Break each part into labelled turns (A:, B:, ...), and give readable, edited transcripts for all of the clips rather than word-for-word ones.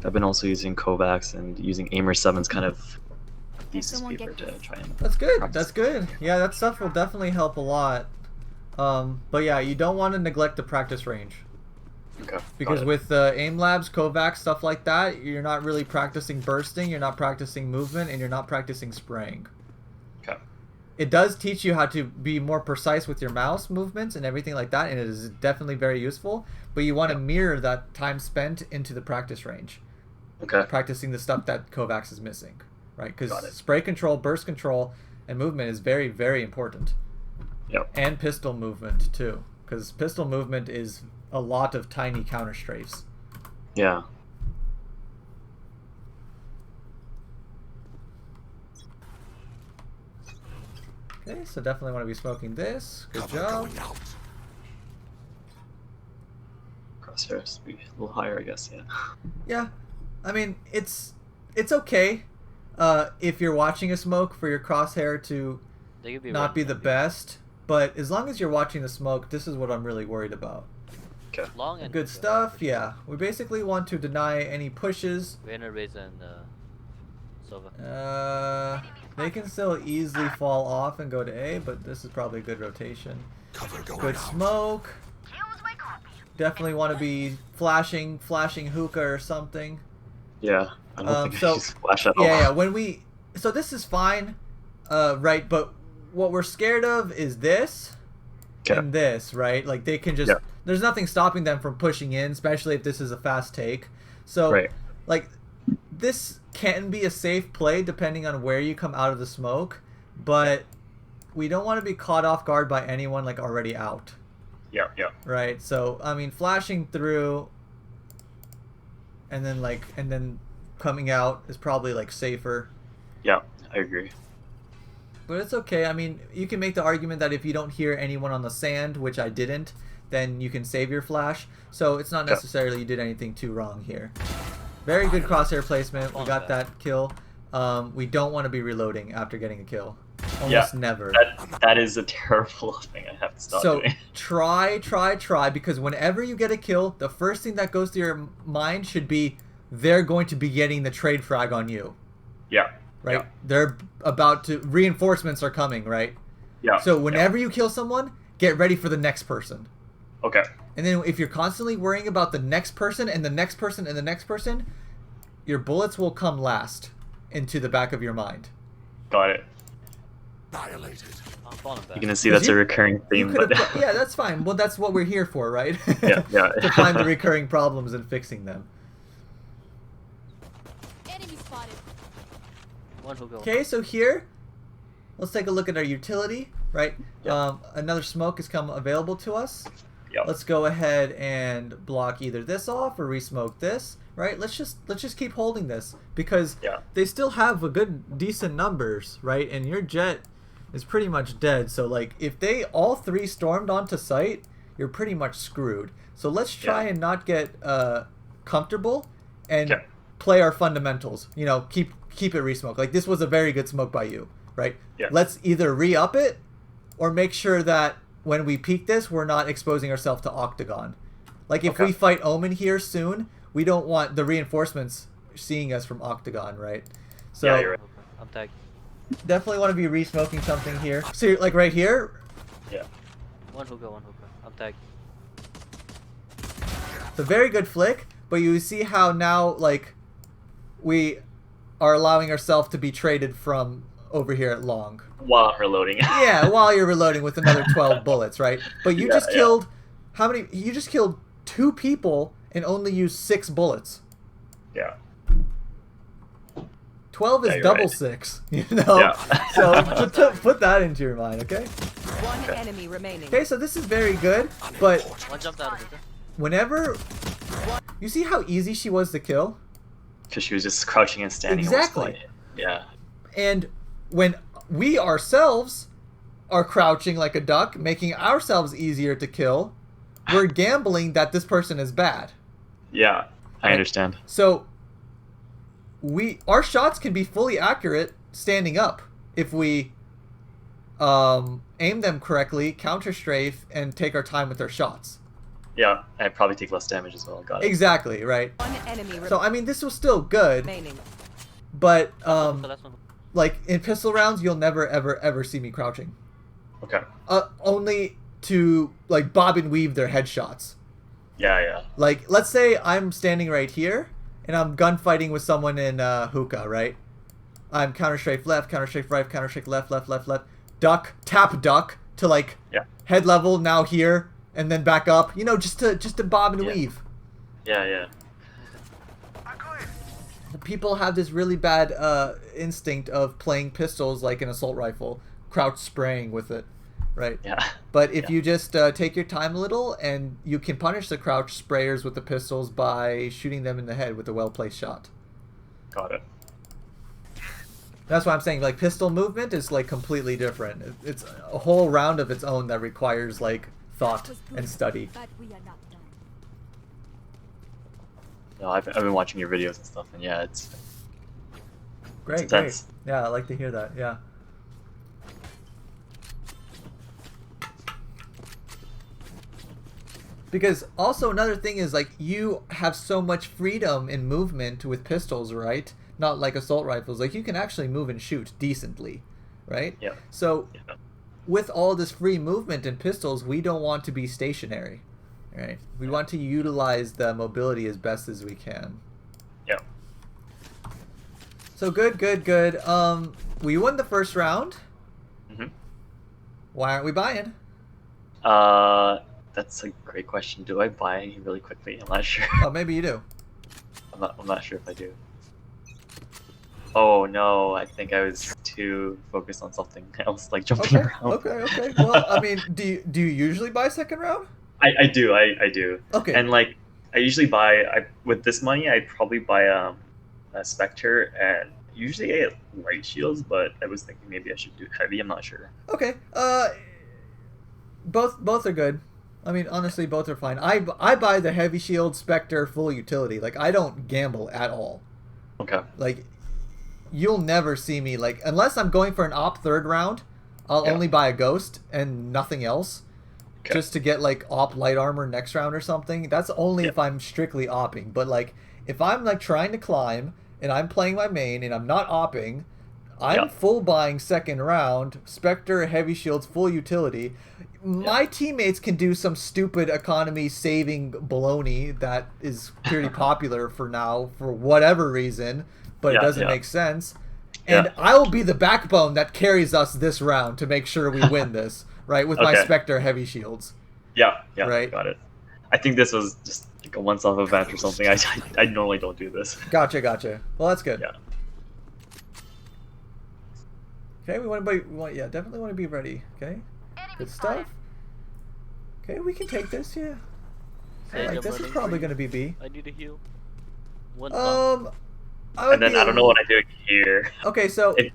A: I've been also using Kovacs and using Aimer 7's kind of thesis
B: someone
A: paper
B: get
A: to try and
C: That's good.
A: practice.
C: That's good. Yeah, that stuff will definitely help a lot. But yeah, you don't want to neglect the practice range.
A: Okay.
C: Because with aim labs, Kovacs, stuff like that, you're not really practicing bursting, you're not practicing movement, and you're not practicing spraying.
A: Okay.
C: It does teach you how to be more precise with your mouse movements and everything like that, and it is definitely very useful. But you want to mirror that time spent into the practice range.
A: Okay.
C: Practicing the stuff that Kovacs is missing, right?
A: Got
C: Because
A: it.
C: spray control, burst control, and movement is very, very important.
A: Yep.
C: And pistol movement too, because pistol movement is a lot of tiny counter strafes.
A: Yeah.
C: Okay, so definitely want to be smoking this. Good job.
A: Crosshairs be a little higher, I guess. Yeah.
C: Yeah, I mean it's okay if you're watching a smoke for your crosshair to not be the best, but as long as you're watching the smoke, this is what I'm really worried about.
A: Okay.
D: Long and
C: Good stuff. Yeah, we basically want to deny any pushes.
D: Rainer, Razor, and Sova.
C: They can still easily fall off and go to A, but this is probably a good rotation. Good smoke. Definitely want to be flashing hookah or something.
A: Yeah. I don't think
C: so
A: I just flash at all.
C: yeah, when we so this is fine, right? But what we're scared of is this and this, right? Like they can just there's nothing stopping them from pushing in, especially if this is a fast take. So like this can be a safe play depending on where you come out of the smoke, but we don't want to be caught off guard by anyone like already out.
A: Yeah.
C: Right. So I mean, flashing through and then coming out is probably like safer.
A: Yeah, I agree.
C: But it's okay. I mean, you can make the argument that if you don't hear anyone on the sand, which I didn't, then you can save your flash. So it's not necessarily you did anything too wrong here. Very good crosshair placement. We got that kill. We don't want to be reloading after getting a kill. Almost never.
A: That is a terrible thing I have to stop doing.
C: So try, because whenever you get a kill, the first thing that goes through your mind should be they're going to be getting the trade frag on you.
A: Yeah.
C: Right?
A: Yeah.
C: They're about to... Reinforcements are coming, right?
A: Yeah.
C: So whenever you kill someone, get ready for the next person.
A: Okay.
C: And then if you're constantly worrying about the next person and the next person and the next person, your bullets will come last into the back of your mind.
A: Got it.
E: Violated.
A: You're gonna see that's a recurring theme, but
C: yeah, that's fine. Well, that's what we're here for, right?
A: Yeah.
C: To find the recurring problems and fixing them.
B: Enemy spotted.
C: Okay, so here, let's take a look at our utility, right? Another smoke has come available to us. Let's go ahead and block either this off or re-smoke this, right? Let's just keep holding this because they still have a good decent numbers, right? And your jet is pretty much dead. So like if they all three stormed onto site, you're pretty much screwed. So let's try and not get comfortable and play our fundamentals. You know, keep it re-smoke. Like this was a very good smoke by you, right? Let's either re-up it or make sure that when we peek this, we're not exposing ourselves to Octagon. Like if we fight Omen here soon, we don't want the reinforcements seeing us from Octagon, right? So
A: you're right.
D: I'm tagged.
C: Definitely want to be re-smoking something here. So like right here.
A: Yeah.
D: One hookah. I'm tagged.
C: It's a very good flick, but you see how now like we are allowing ourselves to be traded from over here at long.
A: While I'm reloading.
C: Yeah, while you're reloading with another 12 bullets, right? But you just killed how many? You just killed 2 people and only used 6 bullets.
A: Yeah.
C: 12 is double 6, you know? So just put that into your mind, okay?
F: One enemy remaining.
C: Okay, so this is very good, but
D: One jumped out of it.
C: whenever you see how easy she was to kill?
A: Because she was just crouching and standing.
C: Exactly.
A: Yeah.
C: And when we ourselves are crouching like a duck, making ourselves easier to kill, we're gambling that this person is bad.
A: Yeah, I understand.
C: So our shots can be fully accurate standing up if we aim them correctly, counter strafe, and take our time with our shots.
A: Yeah, I probably take less damage as well. Got it.
C: Exactly, right?
F: One enemy
C: So I mean, this was still good,
F: remaining.
C: but
D: The last one.
C: like in pistol rounds, you'll never ever see me crouching.
A: Okay.
C: Only to like bob and weave their headshots.
A: Yeah.
C: Like, let's say I'm standing right here, and I'm gunfighting with someone in hookah, right? I'm counter-strafe left, counter-strafe right, counter-strafe left, duck, tap duck to like head level, now here, and then back up. You know, just to bob and weave.
A: Yeah.
C: People have this really bad instinct of playing pistols like an assault rifle, crouch spraying with it, right?
A: Yeah.
C: But if you just take your time a little, and you can punish the crouch sprayers with the pistols by shooting them in the head with a well-placed shot.
A: Got it.
C: That's why I'm saying, like, pistol movement is like completely different. It's a whole round of its own that requires like thought and study.
F: But we are not done.
A: No, I've been watching your videos and stuff, and yeah, it's
C: Great.
A: intense.
C: Yeah, I like to hear that. Yeah. Because also another thing is, like, you have so much freedom in movement with pistols, right? Not like assault rifles. Like, you can actually move and shoot decently, right?
A: Yeah.
C: So with all this free movement in pistols, we don't want to be stationary, right? We want to utilize the mobility as best as we can.
A: Yeah.
C: So good. We won the first round.
A: Mhm.
C: Why aren't we buying?
A: That's a great question. Do I buy really quickly? I'm not sure.
C: Oh, maybe you do.
A: I'm not sure if I do. Oh no, I think I was too focused on something else, like jumping around.
C: Okay. Well, I mean, do you usually buy second round?
A: I do.
C: Okay.
A: And like, I usually buy. With this money, I'd probably buy a Spectre, and usually I get light shields, but I was thinking maybe I should do heavy. I'm not sure.
C: Okay. Both are good. I mean, honestly, both are fine. I buy the heavy shield Spectre full utility. Like, I don't gamble at all.
A: Okay.
C: Like, you'll never see me, like, unless I'm going for an op third round, I'll only buy a ghost and nothing else.
A: Okay.
C: Just to get like op light armor next round or something. That's only if I'm strictly opping. But like, if I'm like trying to climb and I'm playing my main and I'm not opping, I'm full buying second round Spectre heavy shields full utility. My teammates can do some stupid economy saving baloney that is pretty popular for now for whatever reason, but it doesn't make sense. And I will be the backbone that carries us this round to make sure we win this, right? With my Spectre heavy shields.
A: Yeah,
C: right?
A: Got it. I think this was just like a once-off event or something. I normally don't do this.
C: Gotcha. Well, that's good.
A: Yeah.
C: Okay, definitely want to be ready. Okay, good stuff. Okay, we can take this. Yeah. Like, this is probably going to be B.
D: I need a heal. One
A: And then I don't know what I do here.
C: Okay, so it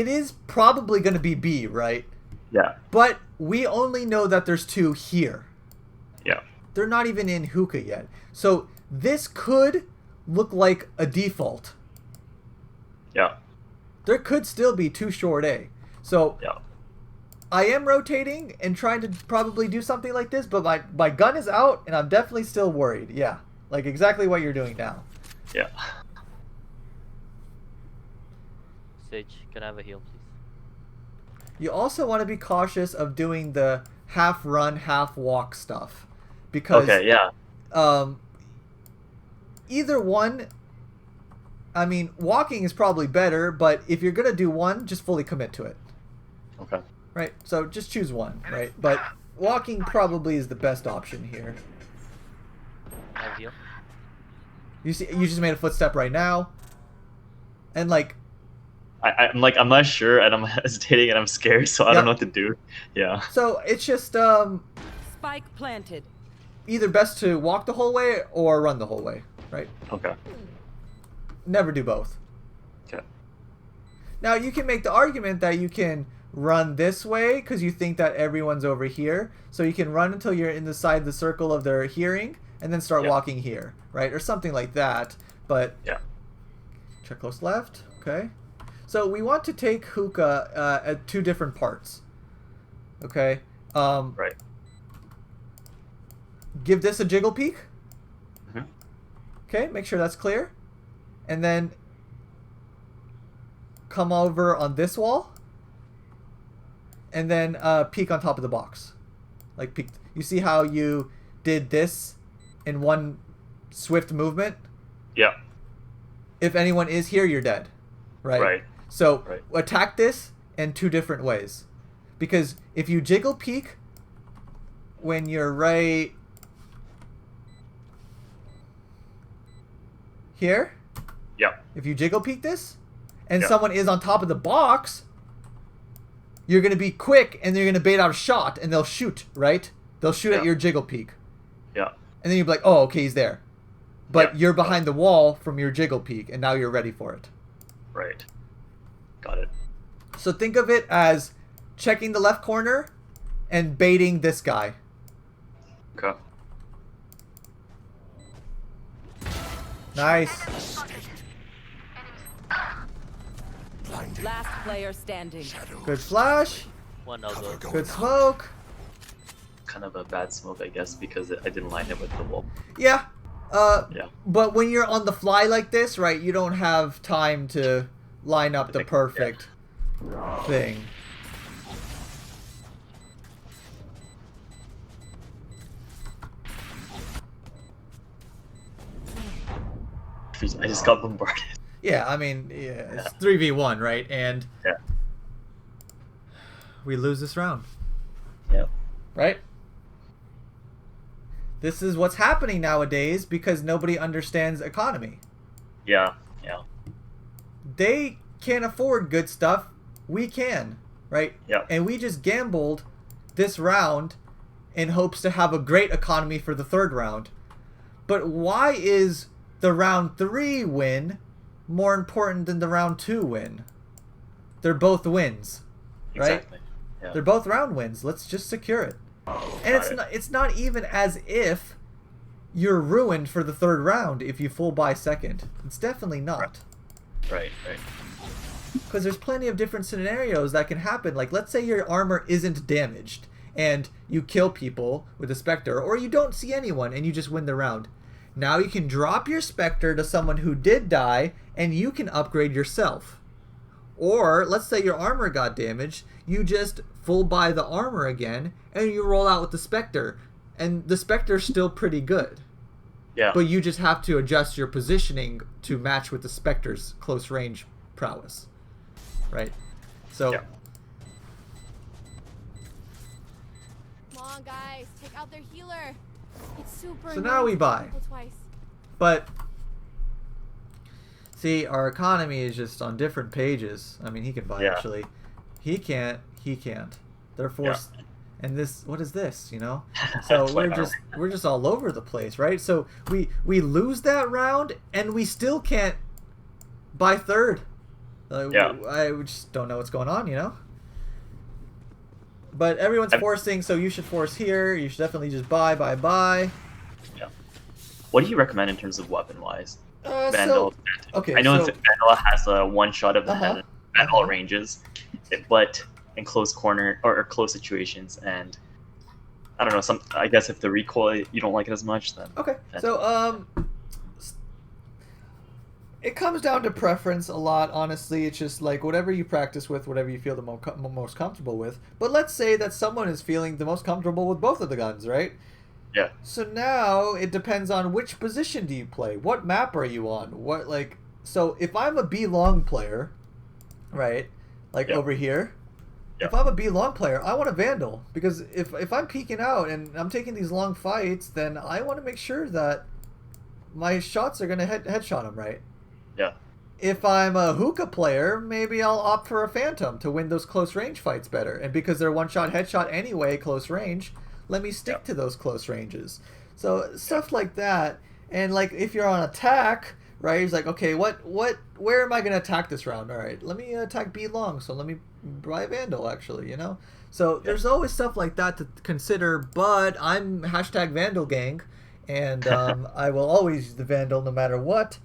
C: is probably going to be B, right?
A: Yeah.
C: But we only know that there's two here.
A: Yeah.
C: They're not even in hookah yet. So this could look like a default.
A: Yeah.
C: There could still be two short A. So I am rotating and trying to probably do something like this, but my gun is out and I'm definitely still worried. Yeah. Like exactly what you're doing now.
A: Yeah.
D: Sage, can I have a heal, please?
C: You also want to be cautious of doing the half run, half walk stuff. Because either one, I mean, walking is probably better, but if you're going to do one, just fully commit to it.
A: Okay.
C: Right? So just choose one, right? But walking probably is the best option here.
D: I have a heal.
C: You see, you just made a footstep right now. And like...
A: I'm not sure, and I'm hesitating, and I'm scared, so I don't know what to do. Yeah.
C: So it's just
F: Spike planted.
C: Either best to walk the whole way or run the whole way, right?
A: Okay.
C: Never do both.
A: Okay.
C: Now you can make the argument that you can run this way because you think that everyone's over here, so you can run until you're inside the circle of their hearing, and then start walking here, right, or something like that. But check close left. Okay. So we want to take hookah at two different parts. Okay.
A: Right.
C: give this a jiggle peek.
A: Mhm.
C: Okay, make sure that's clear. And then come over on this wall. And then peek on top of the box. Like peek. You see how you did this in one swift movement?
A: Yeah.
C: If anyone is here, you're dead. Right?
A: Right.
C: So
A: Right.
C: attack this in 2 different ways. Because if you jiggle peek when you're right here,
A: Yeah.
C: if you jiggle peek this and
A: Yeah.
C: someone is on top of the box, you're going to be quick and you're going to bait out a shot and they'll shoot, right? They'll shoot at
A: Yeah.
C: your jiggle peek.
A: Yeah.
C: And then you'll be like, oh, okay, he's there. But
A: Yeah.
C: you're behind the wall from your jiggle peek and now you're ready for it.
A: Right. Got it.
C: So think of it as checking the left corner and baiting this guy.
A: Okay.
C: Nice.
E: Blinded.
F: Last player standing.
E: Shadow.
C: Good flash.
D: One elbow.
E: Cover going
C: Good
E: out.
C: smoke.
A: Kind of a bad smoke, I guess, because I didn't line it with the wall.
C: Yeah.
A: Yeah.
C: But when you're on the fly like this, right, you don't have time to line up the perfect thing.
A: I just got bombarded.
C: Yeah, I mean, yeah, it's 3v1, right? And
A: Yeah.
C: we lose this round,
A: Yeah.
C: right? This is what's happening nowadays because nobody understands economy.
A: Yeah. Yeah.
C: They can't afford good stuff. We can, right?
A: Yeah.
C: And we just gambled this round in hopes to have a great economy for the 3rd round. But why is the round 3 win more important than the round 2 win? They're both wins, right?
A: Exactly. Yeah.
C: They're both round wins. Let's just secure it. And
A: Got
C: it's not even as if you're ruined for the 3rd round if you full buy 2nd. It's definitely not.
A: Right. Right.
C: Because there's plenty of different scenarios that can happen. Like, let's say your armor isn't damaged and you kill people with a Spectre, or you don't see anyone and you just win the round. Now you can drop your Spectre to someone who did die and you can upgrade yourself. Or, let's say your armor got damaged, you just full buy the armor again and you roll out with the Spectre. And the Spectre's still pretty good.
A: Yeah.
C: But you just have to adjust your positioning to match with the Spectre's close range prowess. Right? So,
A: Yeah.
B: Come on, guys, take out their healer. It's super.
C: So now we buy.
B: Twice.
C: but see, our economy is just on different pages. I mean, he can buy
A: Yeah.
C: actually. He can't. He can't. They're forced. And this, what is this? You know. So
A: That's
C: we're
A: like-
C: just all over the place, right? So we lose that round, and we still can't buy 3rd.
A: Yeah.
C: We just don't know what's going on, you know. But everyone's forcing, so you should force here. You should definitely just buy.
A: Yeah. What do you recommend in terms of weapon wise? Vandal.
C: Okay.
A: I know
C: so,
A: Vandal has a one shot of the head at all
C: Uh-huh.
A: ranges, but in close corner or close situations, and I don't know. I guess if the recoil you don't like it as much, then
C: Okay,
A: Vandal.
C: so it comes down to preference a lot. Honestly, it's just like whatever you practice with, whatever you feel the most comfortable with. But let's say that someone is feeling the most comfortable with both of the guns, right?
A: Yeah.
C: So now it depends on which position do you play. What map are you on? So if I'm a B long player, right? Like
A: Yeah.
C: over here.
A: Yeah.
C: If I'm a B long player, I want a Vandal because if I'm peeking out and I'm taking these long fights, then I want to make sure that my shots are gonna headshot them, right?
A: Yeah.
C: If I'm a hookah player, maybe I'll opt for a Phantom to win those close range fights better. And because they're one shot headshot anyway, close range, let me stick to those close ranges. So stuff like that. And like if you're on attack, right? It's like, okay, where am I gonna attack this round? All right, let me attack B long. So let me buy Vandal actually, you know. So there's always stuff like that to consider. But I'm #Vandal gang, and I will always use the Vandal no matter what,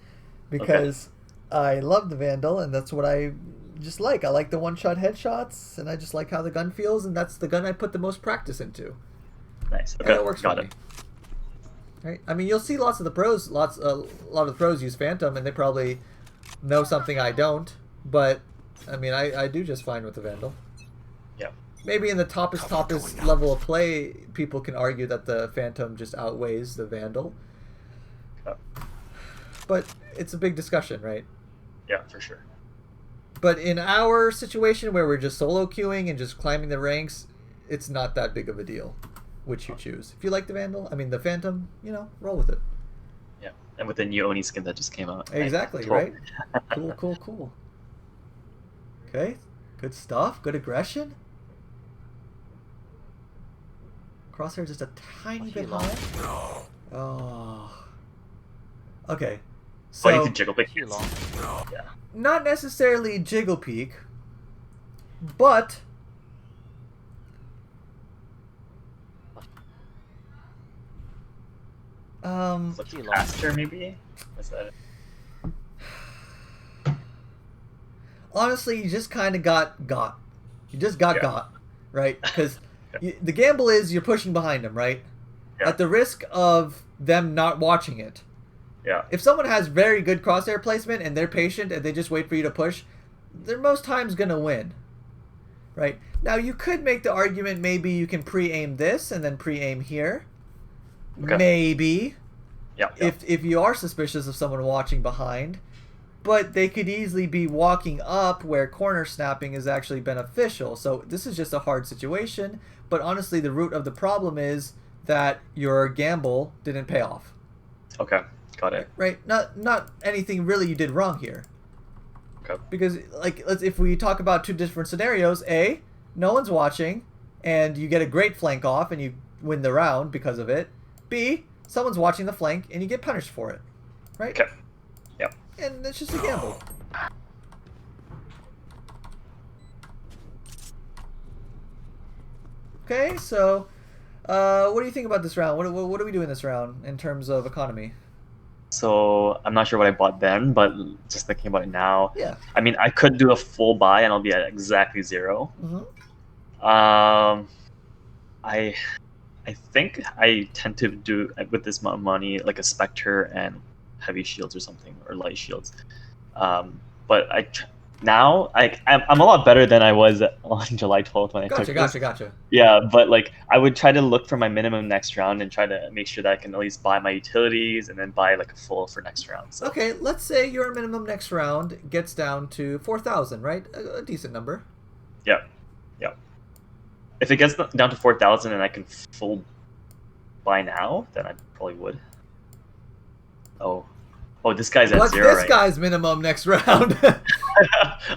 C: because I love the Vandal, and that's what I just like. I like the one-shot headshots, and I just like how the gun feels, and that's the gun I put the most practice into.
A: Nice.
C: And
A: Okay.
C: it works
A: Got
C: for
A: it.
C: me. Right? I mean, you'll see lots of the pros, a lot of the pros use Phantom, and they probably know something I don't. But I mean, I do just fine with the Vandal.
A: Yeah.
C: Maybe in the toppest level of play, people can argue that the Phantom just outweighs the Vandal. But it's a big discussion, right?
A: Yeah, for sure.
C: But in our situation where we're just solo queuing and just climbing the ranks, it's not that big of a deal which you choose. If you like the Vandal, I mean the Phantom, you know, roll with it.
A: Yeah, and with the new Oni skin that just came out.
C: Exactly, right? Cool. Okay, good stuff. Good aggression. Crosshair just a tiny bit high. Oh. Okay. So,
A: I need to jiggle pick.
D: Too long.
A: Yeah.
C: not necessarily jiggle peek, but
A: What's faster, maybe? What's that?
C: honestly, you just kind of got. You just got, right? Because
A: Yeah.
C: the gamble is you're pushing behind them, right?
A: Yeah.
C: At the risk of them not watching it.
A: Yeah.
C: If someone has very good crosshair placement and they're patient and they just wait for you to push, they're most times going to win. Right? Now, you could make the argument maybe you can pre-aim this and then pre-aim here.
A: Okay.
C: Maybe.
A: Yeah.
C: If you are suspicious of someone watching behind. But they could easily be walking up where corner snapping is actually beneficial. So this is just a hard situation. But honestly, the root of the problem is that your gamble didn't pay off.
A: Okay. Got it.
C: Right? Not anything really you did wrong here.
A: Okay.
C: Because if we talk about two different scenarios, A, no one's watching and you get a great flank off and you win the round because of it. B, someone's watching the flank and you get punished for it. Right?
A: Okay. Yep.
C: And it's just a gamble. Okay, so what do you think about this round? What do we do in this round in terms of economy?
A: So I'm not sure what I bought then, but just thinking about it now.
C: Yeah.
A: I mean, I could do a full buy and I'll be at exactly 0. I think I tend to do with this amount of money like a Spectre and heavy shields or something, or light shields. But now I'm a lot better than I was on July 12th when I took this.
C: Gotcha.
A: Yeah, but like I would try to look for my minimum next round and try to make sure that I can at least buy my utilities and then buy like a full for next round. So.
C: Okay, let's say your minimum next round gets down to 4,000, right? A decent number.
A: Yeah. If it gets down to 4,000 and I can full buy now, then I probably would. Oh, this guy's at 0
C: What's this guy's minimum next round?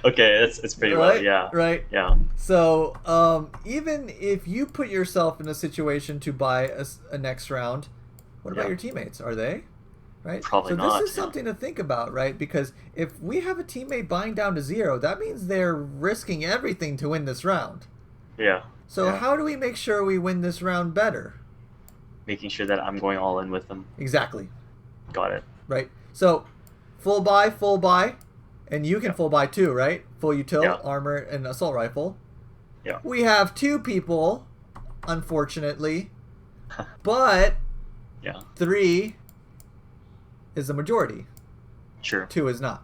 A: Okay, it's pretty
C: right?
A: low, yeah.
C: Right.
A: Yeah.
C: So, even if you put yourself in a situation to buy a next round, what about your teammates? Are they? Right?
A: Probably
C: so
A: not.
C: So this is something to think about, right? Because if we have a teammate buying down to 0, that means they're risking everything to win this round.
A: Yeah.
C: So how do we make sure we win this round better?
A: Making sure that I'm going all in with them.
C: Exactly.
A: Got it.
C: Right. So, full buy, and you can full buy too, right? Full util, armor, and assault rifle.
A: Yeah.
C: We have 2 people, unfortunately, but 3 is the majority.
A: Sure.
C: 2 is not.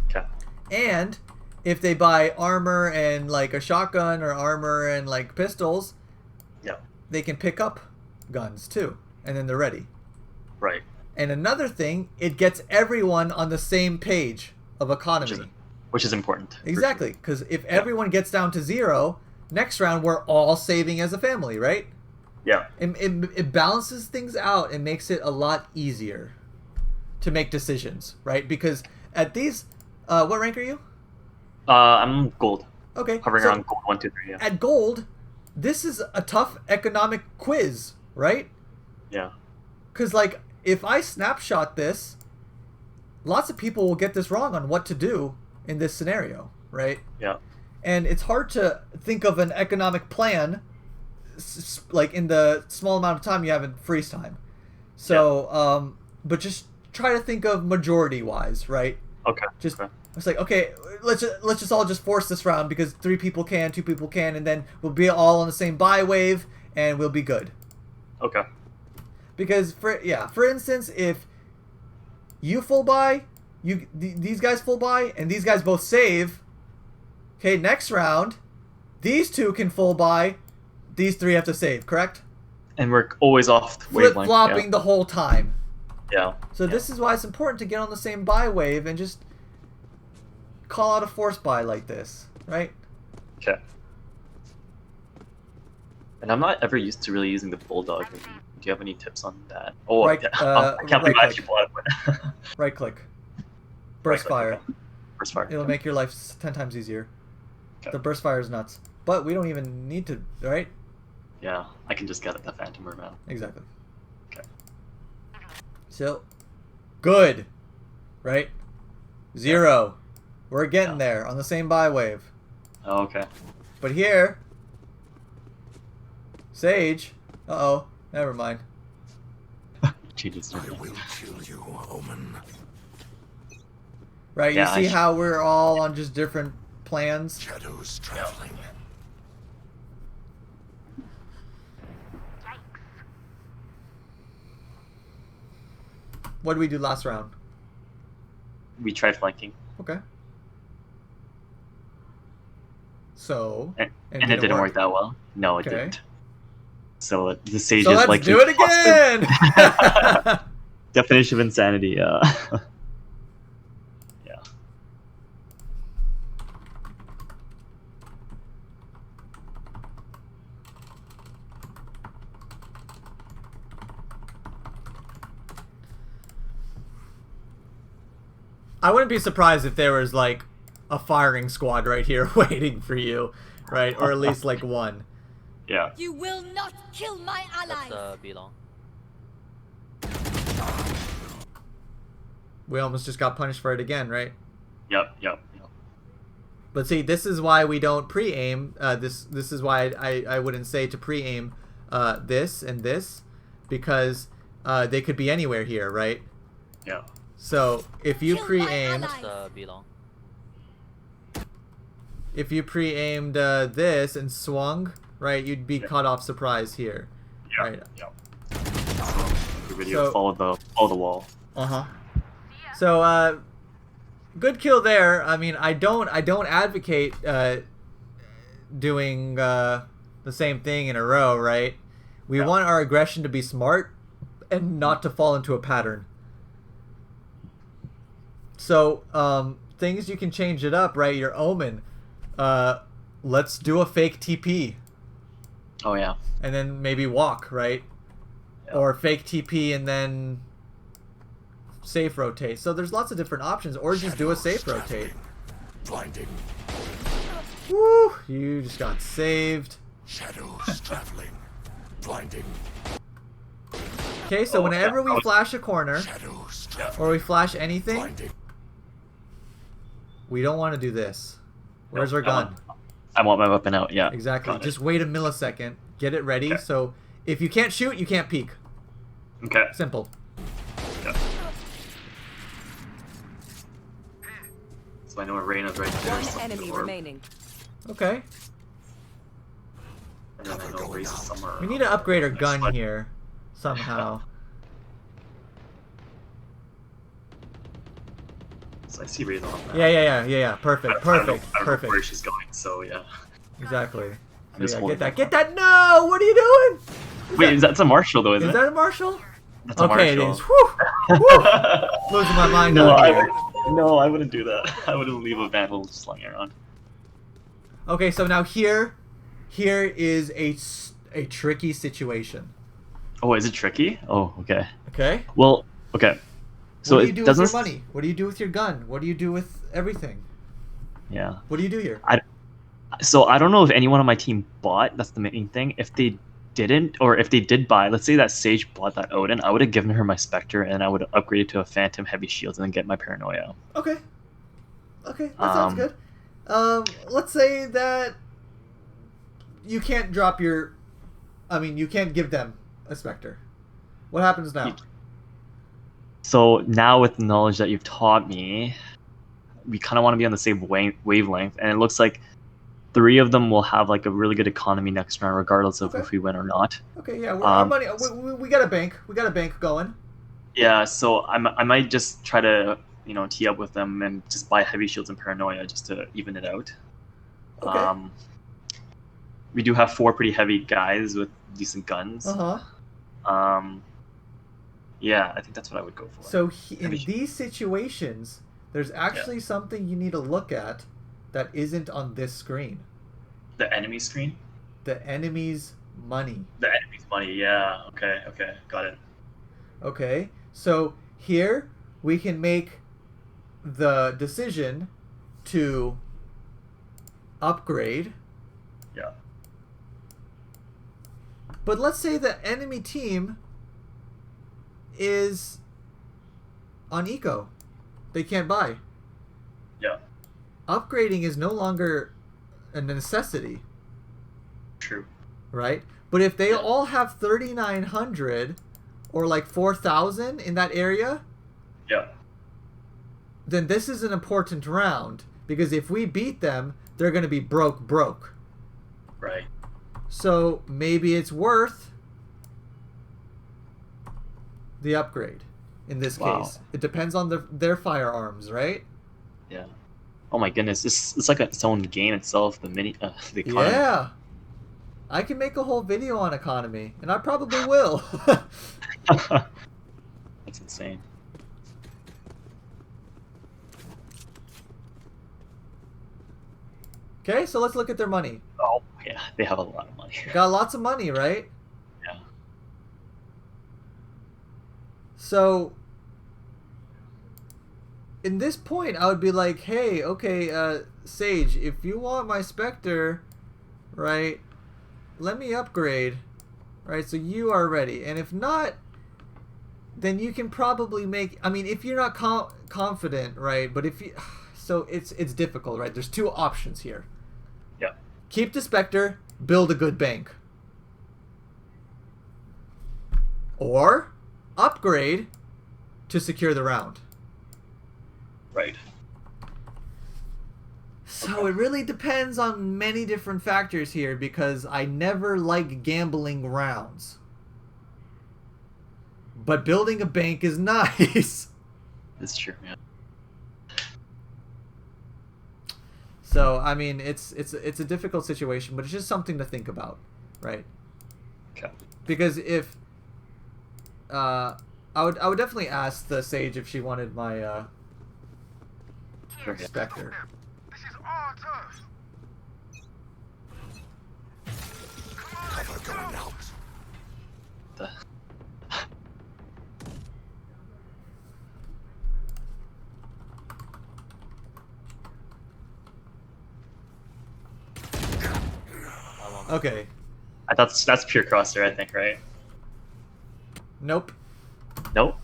A: Okay.
C: And if they buy armor and like a shotgun or armor and like pistols, they can pick up guns too, and then they're ready.
A: Right.
C: And another thing, it gets everyone on the same page of economy.
A: Which is important.
C: Exactly, because if everyone gets down to 0, next round we're all saving as a family, right?
A: Yeah.
C: It balances things out and makes it a lot easier to make decisions, right? Because at these, what rank are you?
A: I'm gold.
C: Okay.
A: Hovering around gold 1, 2, 3. Yeah.
C: At gold, this is a tough economic quiz, right?
A: Yeah.
C: Because like, if I snapshot this, lots of people will get this wrong on what to do in this scenario, right?
A: Yeah.
C: And it's hard to think of an economic plan, like in the small amount of time you have in freeze time. So, but just try to think of majority-wise, right?
A: Okay.
C: It's like, okay, let's just all just force this round because 3 people can, 2 people can, and then we'll be all on the same buy wave and we'll be good.
A: Okay.
C: Because for instance, if you full buy, these guys full buy, and these guys both save. Okay, next round, these two can full buy. These three have to save, correct?
A: And we're always off the wavelength.
C: Flip-flopping the whole time.
A: Yeah.
C: So this is why it's important to get on the same buy wave and just call out a force buy like this, right?
A: Okay. And I'm not ever used to really using the bulldog. Do you have any tips on that? Oh,
C: right,
A: I can't believe I actually bought it.
C: Right click. Burst fire.
A: Okay. Burst fire.
C: It'll make your life 10 times easier.
A: Okay.
C: The burst fire is nuts. But we don't even need to, right?
A: Yeah, I can just get the Phantom around.
C: Exactly.
A: Okay.
C: So, good. Right? 0. We're getting there on the same buy wave.
A: Oh, okay.
C: But here, Sage. Uh-oh. Never mind.
A: Jesus.
E: I will kill you, Omen.
C: Right,
A: Yeah,
C: you see how we're all on just different plans?
E: Shadows traveling.
C: What did we do last round?
A: We tried flanking.
C: Okay. So,
A: And it didn't work that well. No, it
C: Okay.
A: didn't. So the Sage
C: So
A: is
C: let's
A: like
C: do it again!
A: definition of insanity. Yeah.
C: I wouldn't be surprised if there was like a firing squad right here waiting for you, right? Or at least like one.
A: Yeah.
B: You will not kill my allies.
D: That's B long.
C: We almost just got punished for it again, right?
A: Yep.
C: But see, this is why we don't pre-aim. This is why I wouldn't say to pre-aim this and this, because they could be anywhere here, right?
A: Yeah.
C: So if you
B: Kill my
C: pre-aimed,
B: allies.
D: That's B long.
C: if you pre-aimed this and swung, right, you'd be
A: Yeah.
C: caught off surprise here,
A: Yeah.
C: right?
A: Yep. The video
C: So-
A: follow the wall.
C: So good kill there. I mean, I don't advocate doing the same thing in a row, right? We
A: Yeah.
C: want our aggression to be smart and not to fall into a pattern. So things you can change it up, right? Your Omen. Let's do a fake TP
A: Oh yeah.
C: and then maybe walk, right?
A: Yeah.
C: Or fake TP and then safe rotate. So there's lots of different options, or just do a safe rotate.
E: Blinding.
C: Woo! You just got saved.
E: Shadows traveling. Blinding.
C: Okay, so
A: Oh,
C: whenever
A: yeah.
C: we flash a corner
E: Shadows traveling.
C: or we flash anything,
E: Blinding.
C: we don't want to do this. Where's
A: No,
C: our gun?
A: I want my weapon out. Yeah.
C: Exactly.
A: Got it.
C: Just wait a millisecond. Get it ready.
A: Okay.
C: So if you can't shoot, you can't peek.
A: Okay.
C: Simple.
A: Yeah. So I know Reina's right there.
F: One
A: so
F: enemy
A: or-
F: remaining.
C: Okay.
A: And then I know Ray's somewhere.
C: We need to upgrade our
A: Nice
C: gun
A: spot.
C: here somehow.
A: So I see Ray's on that.
C: Yeah. Perfect.
A: I don't know where
C: Perfect.
A: she's going. So yeah.
C: Exactly.
A: I'm
C: So
A: just
C: yeah,
A: holding
C: get that. No! What are you doing?
A: Wait, that's a Marshall though, isn't
C: Is
A: it?
C: that a Marshall?
A: That's a
C: Okay, it
A: Marshall.
C: is. Whew! Whew! Losing my mind
A: No,
C: out
A: I
C: here.
A: no, I wouldn't do that. I wouldn't leave a vandal just lying around.
C: Okay, so now here is a tricky situation.
A: Oh, is it tricky? Oh, okay.
C: Okay.
A: Well, okay. So
C: what do you
A: it
C: do
A: doesn't.
C: with your money? What do you do with your gun? What do you do with everything?
A: Yeah.
C: What do you do here?
A: So I don't know if anyone on my team bought. That's the main thing. If they didn't, or if they did buy, let's say that Sage bought that Odin, I would have given her my Spectre and I would have upgraded to a Phantom Heavy Shields and then get my Paranoia.
C: Okay. Okay, that sounds good. Let's say that you can't drop your... I mean, you can't give them a Spectre. What happens now?
A: So now with the knowledge that you've taught me, we kind of want to be on the same wavelength, and it looks like 3 of them will have like a really good economy next round, regardless of if we win or not.
C: Okay, yeah, our money. We got a bank. We got a bank going.
A: Yeah, so I might just try to tee up with them and just buy heavy shields and paranoia just to even it out.
C: Okay.
A: We do have 4 pretty heavy guys with decent guns. Yeah, I think that's what I would go for.
C: So in these situations, there's actually something you need to look at that isn't on this screen.
A: The enemy screen?
C: The enemy's money.
A: The enemy's money, yeah. Okay, got it.
C: Okay, so here we can make the decision to upgrade.
A: Yeah.
C: But let's say the enemy team is on eco. They can't buy.
A: Yeah.
C: Upgrading is no longer a necessity.
A: True.
C: Right? But if they all have 3,900 or like 4,000 in that area,
A: yeah,
C: then this is an important round, because if we beat them, they're going to be broke.
A: Right.
C: So maybe it's worth the upgrade in this case. It depends on their firearms, right?
A: Yeah. Oh my goodness, it's like its own game itself. The economy.
C: Yeah. I can make a whole video on economy, and I probably will.
A: That's insane.
C: Okay, so let's look at their money.
A: Oh, yeah, they have a lot of money.
C: Got lots of money, right?
A: Yeah.
C: So, in this point, I would be like, hey, okay, Sage, if you want my Spectre, right, let me upgrade, right, so you are ready. And if not, then you can probably make, I mean, if you're not confident, right, but if you, so it's difficult, right? There's 2 options here.
A: Yeah.
C: Keep the Spectre, build a good bank. Or upgrade to secure the round.
A: Right.
C: So it really depends on many different factors here, because I never like gambling rounds. But building a bank is nice.
A: That's true, yeah.
C: So I mean, it's a difficult situation, but it's just something to think about, right?
A: Okay.
C: Because if I would definitely ask the Sage if she wanted my Spectre.
E: This is our turf. Cover going out.
C: Okay.
A: That's pure crosshair, I think, right?
C: Nope.
A: Nope.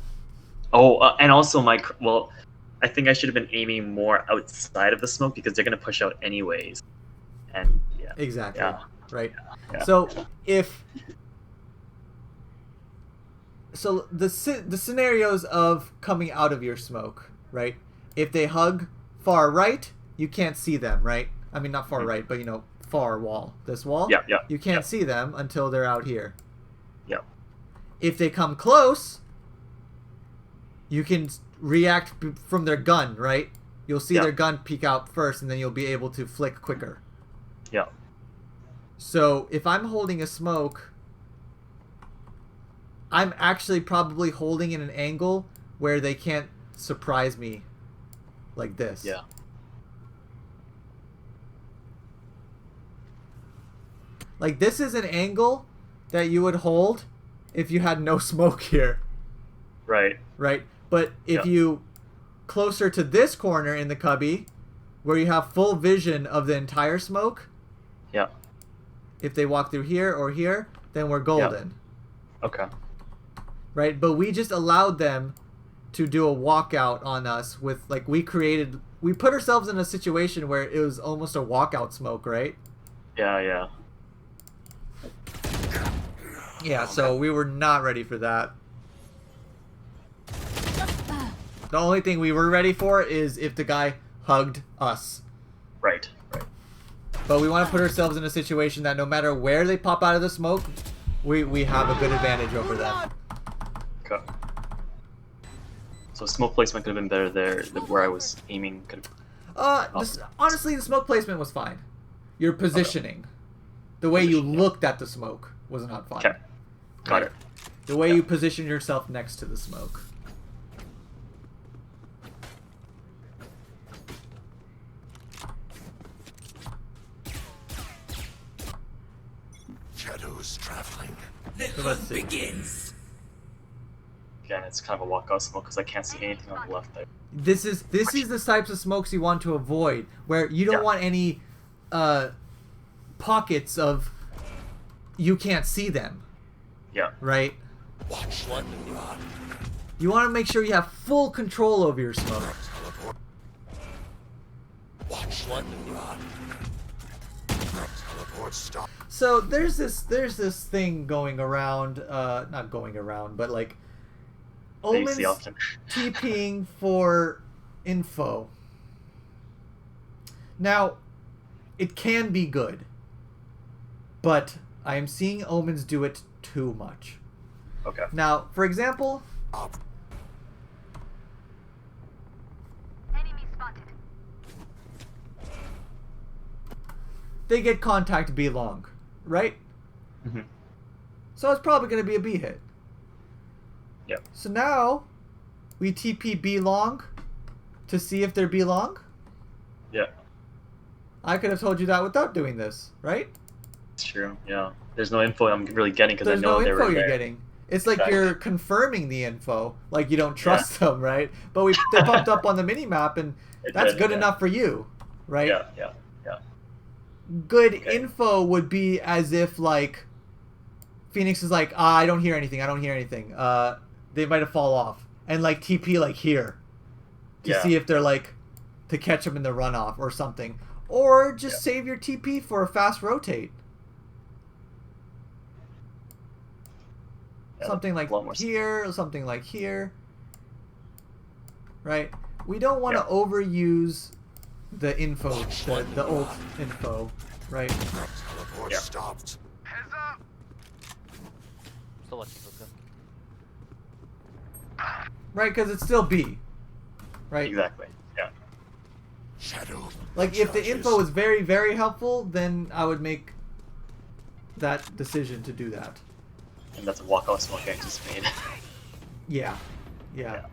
A: Oh, and also I think I should have been aiming more outside of the smoke, because they're gonna push out anyways. And yeah.
C: Exactly.
A: Yeah.
C: Right.
A: Yeah.
C: So the scenarios of coming out of your smoke, right? If they hug far right, you can't see them, right? I mean, not far right, but far wall. This wall.
A: Yeah. Yeah.
C: You can't see them until they're out here.
A: Yeah.
C: If they come close, you can react from their gun, right? You'll see their gun peek out first, and then you'll be able to flick quicker.
A: Yeah.
C: So if I'm holding a smoke, I'm actually probably holding in an angle where they can't surprise me like this.
A: Yeah.
C: Like, this is an angle that you would hold if you had no smoke here.
A: Right.
C: Right? But if you closer to this corner in the cubby, where you have full vision of the entire smoke, if they walk through here or here, then we're golden.
A: Okay.
C: Right? But we just allowed them to do a walkout on us with, like, we put ourselves in a situation where it was almost a walkout smoke, right?
A: Yeah.
C: Yeah, so we were not ready for that. The only thing we were ready for is if the guy hugged us.
A: Right.
C: But we want to put ourselves in a situation that no matter where they pop out of the smoke, we have a good advantage over them.
A: Okay. So smoke placement could have been better there. Where I was aiming could have...
C: Honestly, the smoke placement was fine. Your positioning, the way you looked at the smoke was not fine.
A: Okay. Got it.
C: The way you position yourself next to the smoke.
E: Shadows traveling.
C: So let's see.
E: Begins.
A: Again, it's kind of a walkout smoke because I can't see anything on the left there.
C: This is the types of smokes you want to avoid, where you don't want any pockets of you can't see them.
A: Yeah.
C: Right?
E: Watch one run.
C: You want to make sure you have full control over your smoke.
E: Watch one run. Teleport stop.
C: So there's this thing going around, not going around, but like Omen's TPing for info. Now, it can be good, but I am seeing Omens do it too much.
A: Okay.
C: Now, for example,
B: Enemy spotted.
C: they get contact B long, right?
A: Mm-hmm.
C: So it's probably going to be a B hit.
A: Yep.
C: So now we TP B long to see if they're B long.
A: Yeah.
C: I could have told you that without doing this, right?
A: It's true. Yeah. There's no info I'm really getting because I
C: There's
A: know
C: no
A: they were
C: info you're
A: there.
C: getting. It's like
A: Exactly.
C: you're confirming the info, like you don't trust them, right? But they popped up on the mini map, and that's good enough for you, right?
A: Yeah. Yeah. Yeah.
C: Good info would be as if like Phoenix is like, I don't hear anything. I don't hear anything. They might have fall off, and like TP like here to see if they're like to catch them in the runoff or something, or just save your TP for a fast rotate.
A: Yeah,
C: Something like here, or something like here. Right? We don't want to overuse the info, the ult info, right?
E: Teleport stopped. Heads up.
D: Still watching Hookah.
C: Right, because it's still B. Right?
A: Exactly. Yeah.
E: Shadow.
C: Like, if the info is very, very helpful, then I would make that decision to do that.
A: And that's a walkout smoke I just made.
C: Yeah. Yeah.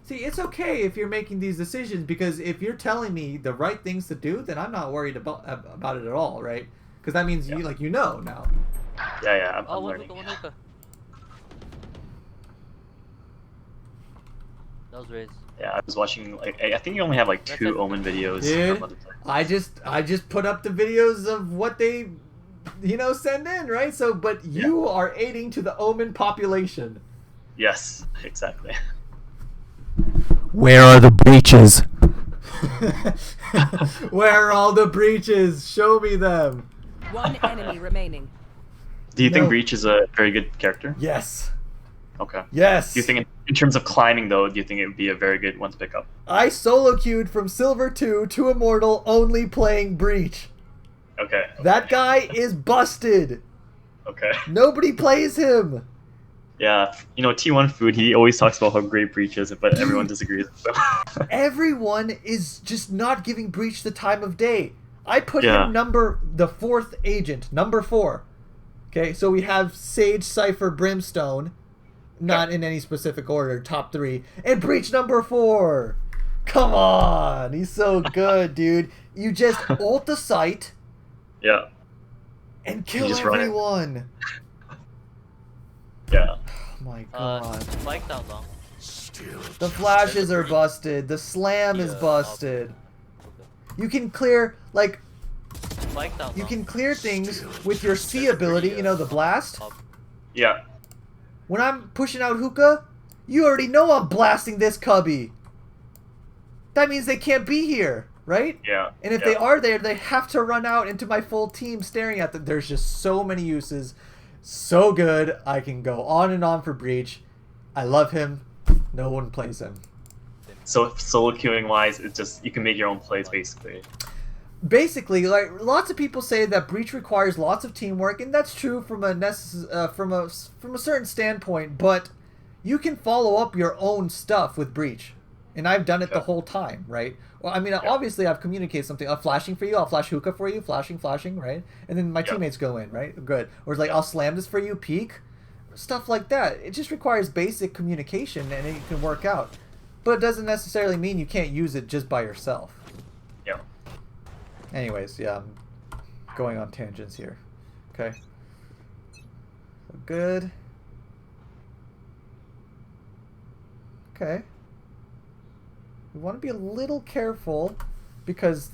C: See, it's okay if you're making these decisions, because if you're telling me the right things to do, then I'm not worried about it at all, right? Because that means you know now.
A: Yeah, yeah, I'm
D: One
A: learning.
D: Hookah, one Hookah. That was raised.
A: Yeah, I was watching. Like, I think you only have like 2 Omen videos.
C: Dude,
A: from other players.
C: I just put up the videos of what they, send in, right? So, but you are aiding to the Omen population.
A: Yes, exactly.
C: Where are the breaches? Where are all the breaches? Show me them.
F: One enemy remaining.
A: Do you think Breach is a very good character?
C: Yes.
A: Okay.
C: Yes.
A: Do you think, in terms of climbing, though, do you think it would be a very good one to pick up?
C: I solo queued from Silver 2 to Immortal only playing Breach.
A: Okay.
C: That guy is busted.
A: Okay.
C: Nobody plays him.
A: Yeah, T1 Food, he always talks about how great Breach is, but everyone disagrees. So.
C: Everyone is just not giving Breach the time of day. I put him the 4th agent, number 4. Okay, so we have Sage, Cypher, Brimstone, not in any specific order, top 3, and Breach number 4. Come on, he's so good, dude. You just ult the site, and kill everyone.
A: Yeah.
C: Oh my god.
D: Spike down long.
C: The flashes are busted. The slam is busted. You can clear, like,
D: Spike down
C: you
D: long.
C: can clear things with your C ability, the blast.
A: Yeah.
C: When I'm pushing out hookah, you already know I'm blasting this cubby. That means they can't be here, right?
A: Yeah.
C: And if they are there, they have to run out into my full team staring at them. There's just so many uses. So good. I can go on and on for Breach. I love him. No one plays him.
A: So solo queuing wise, it's just you can make your own plays basically.
C: Basically, like lots of people say that Breach requires lots of teamwork, and that's true from from a certain standpoint. But you can follow up your own stuff with Breach, and I've done it the whole time, right? Well, I mean, obviously I've communicated something. I'm flashing for you. I'll flash hookah for you. Flashing, right? And then my teammates go in, right? Good. Or it's like I'll slam this for you. Peek, stuff like that. It just requires basic communication, and it can work out. But it doesn't necessarily mean you can't use it just by yourself.
A: Yeah.
C: Anyways, yeah, I'm going on tangents here. Okay. So good. Okay. We want to be a little careful because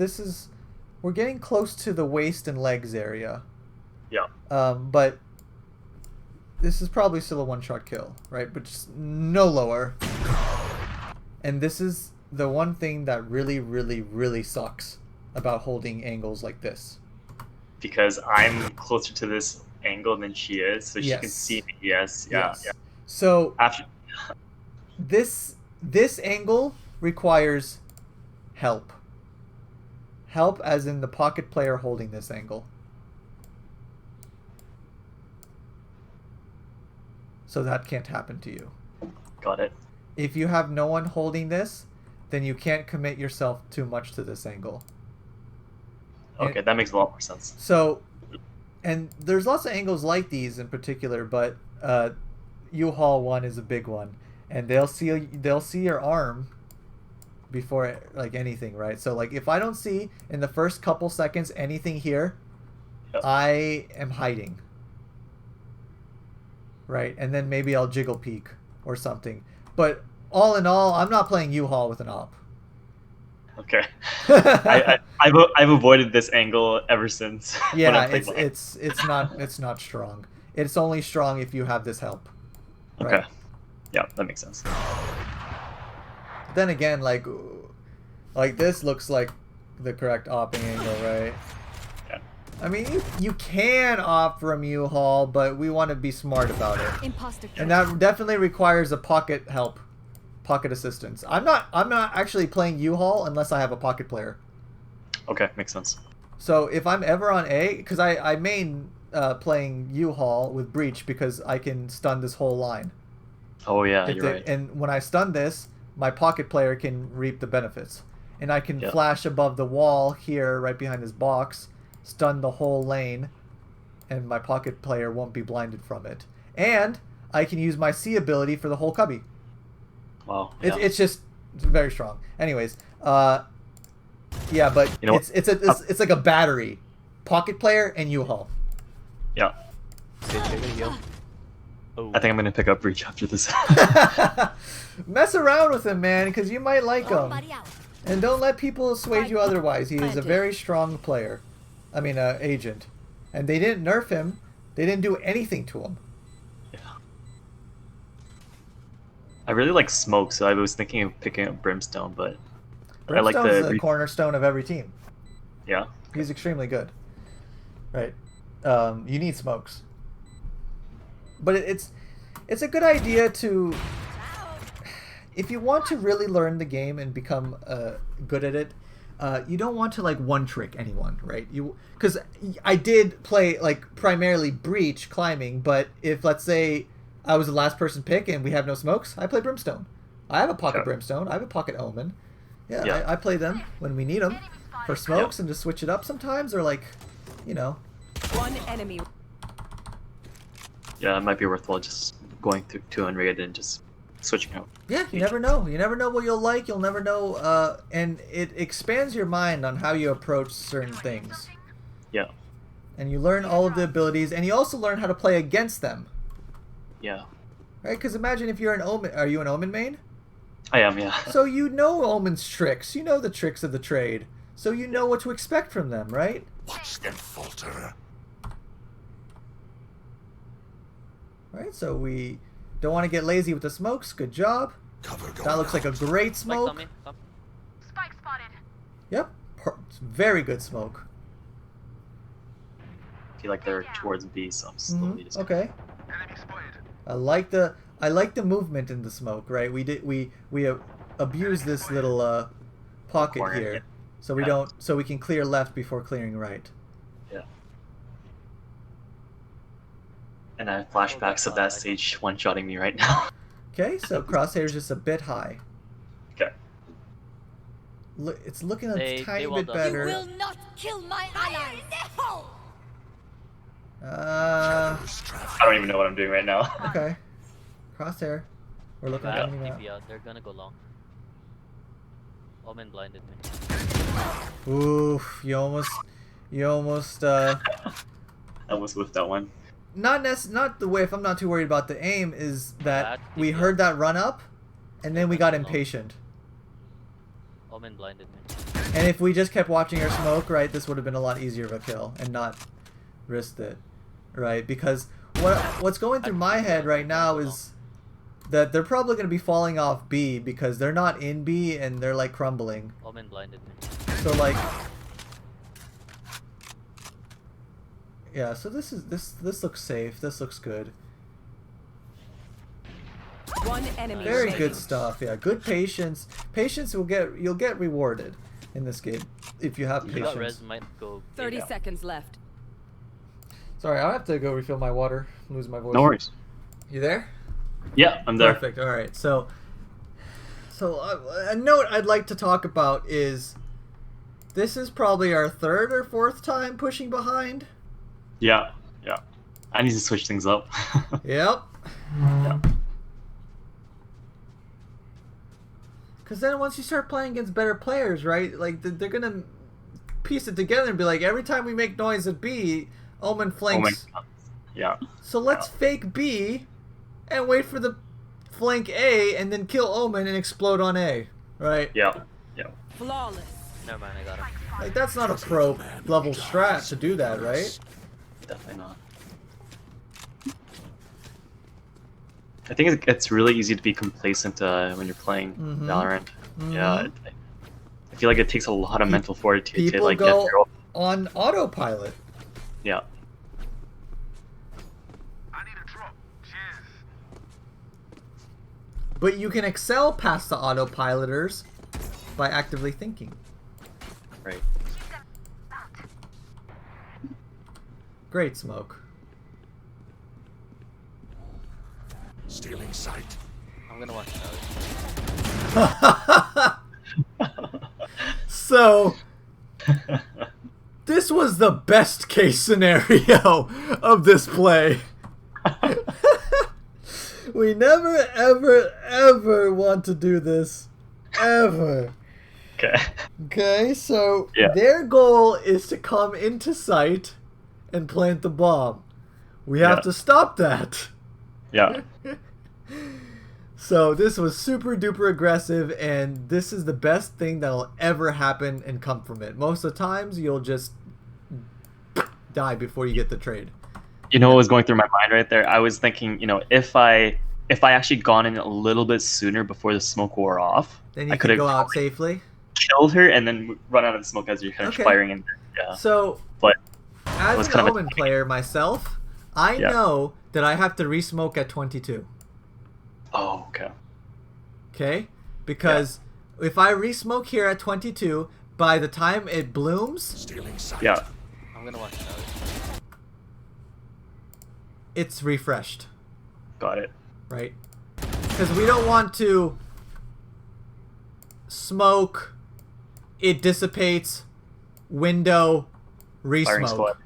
C: we're getting close to the waist and legs area.
A: Yeah.
C: But this is probably still a one-shot kill, right? But just no lower. And this is the one thing that really, really, really sucks about holding angles like this.
A: Because I'm closer to this angle than she is, so she can see me. Yes. Yeah.
C: So
A: After
C: this angle requires help. Help as in the pocket player holding this angle. So that can't happen to you.
A: Got it.
C: If you have no one holding this, then you can't commit yourself too much to this angle.
A: Okay, that makes a lot more sense.
C: So, and there's lots of angles like these in particular, but U-Haul one is a big one, and they'll see your arm before like anything, right? So like if I don't see in the first couple seconds anything here, I am hiding, right? And then maybe I'll jiggle peek or something. But all in all, I'm not playing U-Haul with an op.
A: Okay. I've avoided this angle ever since.
C: Yeah, it's not strong. It's only strong if you have this help. Right?
A: Okay. Yeah, that makes sense.
C: Then again, like this looks like the correct opping angle, right?
A: Yeah.
C: I mean, you can opt from U-Haul, but we want to be smart about it. And that definitely requires a pocket help. Pocket assistance. I'm not actually playing U-Haul unless I have a pocket player.
A: Okay, makes sense.
C: So if I'm ever on A, because I main playing U-Haul with Breach because I can stun this whole line.
A: Oh yeah, you're right.
C: And when I stun this, my pocket player can reap the benefits. And I can flash above the wall here, right behind his box, stun the whole lane, and my pocket player won't be blinded from it. And I can use my C ability for the whole cubby.
A: Wow. Yeah.
C: It's just very strong. Anyways, yeah, but
A: you know
C: it's like a battery, pocket player and U-Haul.
A: Yeah.
D: Oh.
A: I think I'm gonna pick up Breach after this.
C: Mess around with him, man, because you might like him. And don't let people sway you otherwise. He is a very strong player. I mean, agent. And they didn't nerf him. They didn't do anything to him.
A: Yeah. I really like Smoke, so I was thinking of picking up Brimstone, but I like
C: the cornerstone of every team.
A: Yeah.
C: He's extremely good. Right. You need smokes. But it's a good idea to, if you want to really learn the game and become good at it, you don't want to like one trick anyone, right? Because I did play like primarily Breach climbing, but if let's say I was the last person pick and we have no smokes, I play Brimstone. I have a pocket Brimstone. I have a pocket Omen. Yeah. I play them when we need them for smokes and to switch it up sometimes, or like, you know.
F: One enemy.
A: Yeah, it might be worthwhile just going through 200 and just switching out.
C: Yeah, you never know. You never know what you'll like. You'll never know, and it expands your mind on how you approach certain things.
A: Yeah.
C: And you learn all of the abilities, and you also learn how to play against them.
A: Yeah.
C: Right? Because imagine if you're an Omen. Are you an Omen main?
A: I am, yeah.
C: So you know Omen's tricks. You know the tricks of the trade. So you know what to expect from them, right?
E: Watch them falter.
C: Right, so we don't want to get lazy with the smokes. Good job. That looks like a great smoke.
B: Spike spotted.
C: Yep, it's very good smoke.
A: I feel like they're towards B, so I'm slowly just...
C: Okay. I like the movement in the smoke. Right, we abuse this little pocket
A: corner,
C: here,
A: yeah.
C: so we
A: Yeah.
C: don't, so we can clear left before clearing right.
A: Yeah. And I have flashbacks of that stage one-shotting me right now.
C: Okay, so crosshair's just a bit high.
A: Okay.
C: Look, it's looking a
D: They
C: tiny
D: well
C: bit
D: done.
C: better.
B: You will not kill my allies.
A: I don't even know what I'm doing right now.
C: Okay. Crosshair. We're looking at
D: Valve
C: enemy now.
D: TP out. They're gonna go long. Omen blinded me.
C: Oof, you almost
A: I almost whiffed that one.
C: not the whiff. I'm not too worried about the aim. Is that
D: That
C: we
D: TP
C: heard that run up, and then we got
D: Long.
C: impatient.
D: Omen blinded me.
C: And if we just kept watching our smoke, right, this would have been a lot easier of a kill and not risked it, right? Because what's going through my head right now is that they're probably going to be falling off B because they're not in B and they're like crumbling.
D: Omen blinded me.
C: So like, yeah. So this looks safe. This looks good.
F: One enemy
C: Very
F: remaining.
C: good stuff. Yeah, good patience. Patience you'll get rewarded in this game if you have
D: You got
C: patience.
D: res might go.
F: 30
D: yeah.
F: seconds left.
C: Sorry, I'll have to go refill my water. Lose my voice.
A: No worries.
C: You there?
A: Yeah, I'm there.
C: Perfect. All right. So a note I'd like to talk about is this is probably our third or fourth time pushing behind.
A: Yeah, yeah. I need to switch things up.
C: Yep.
A: Yeah.
C: Because then once you start playing against better players, right? Like they're gonna piece it together and be like, every time we make noise at B, Omen flanks.
A: Oh my God. Yeah.
C: So let's fake B and wait for the flank A and then kill Omen and explode on A, right?
A: Yeah. Yeah.
F: Flawless.
D: Never mind, I got him.
C: Like that's not a pro level strat to do that, right?
A: Definitely not. I think it's really easy to be complacent when you're playing
C: Mhm.
A: Valorant.
C: Mhm.
A: Yeah, I feel like it takes a lot of mental fortitude to
C: People
A: like get
C: go
A: through.
C: on autopilot.
A: Yeah.
C: But you can excel past the autopiloters by actively thinking.
A: Right.
C: Great smoke.
E: Stealing sight.
D: I'm gonna watch out.
C: So, this was the best case scenario of this play. We never, ever, ever want to do this. Ever.
A: Okay.
C: Okay, so
A: Yeah.
C: their goal is to come into sight and plant the bomb. We have
A: Yeah.
C: to stop that.
A: Yeah.
C: So this was super duper aggressive, and this is the best thing that'll ever happen and come from it. Most of the times, you'll just die before you get the trade.
A: You know what was going through my mind right there? I was thinking, if I actually gone in a little bit sooner before the smoke wore off,
C: Then
A: I
C: you
A: could
C: can
A: have
C: go out safely.
A: killed her and then run out of the smoke as you're
C: Okay.
A: firing in. Yeah.
C: So,
A: But was
C: as an
A: kind of a-
C: Omen player myself, I
A: Yeah.
C: know that I have to re-smoke at 22.
A: Oh, okay.
C: Okay? Because if I re-smoke here at 22, by the time it blooms,
E: Stealing sight.
A: Yeah.
D: I'm gonna watch out.
C: it's refreshed.
A: Got it.
C: Right? Because we don't want to smoke, it dissipates, window,
A: Firing
C: re-smoke.
A: squad.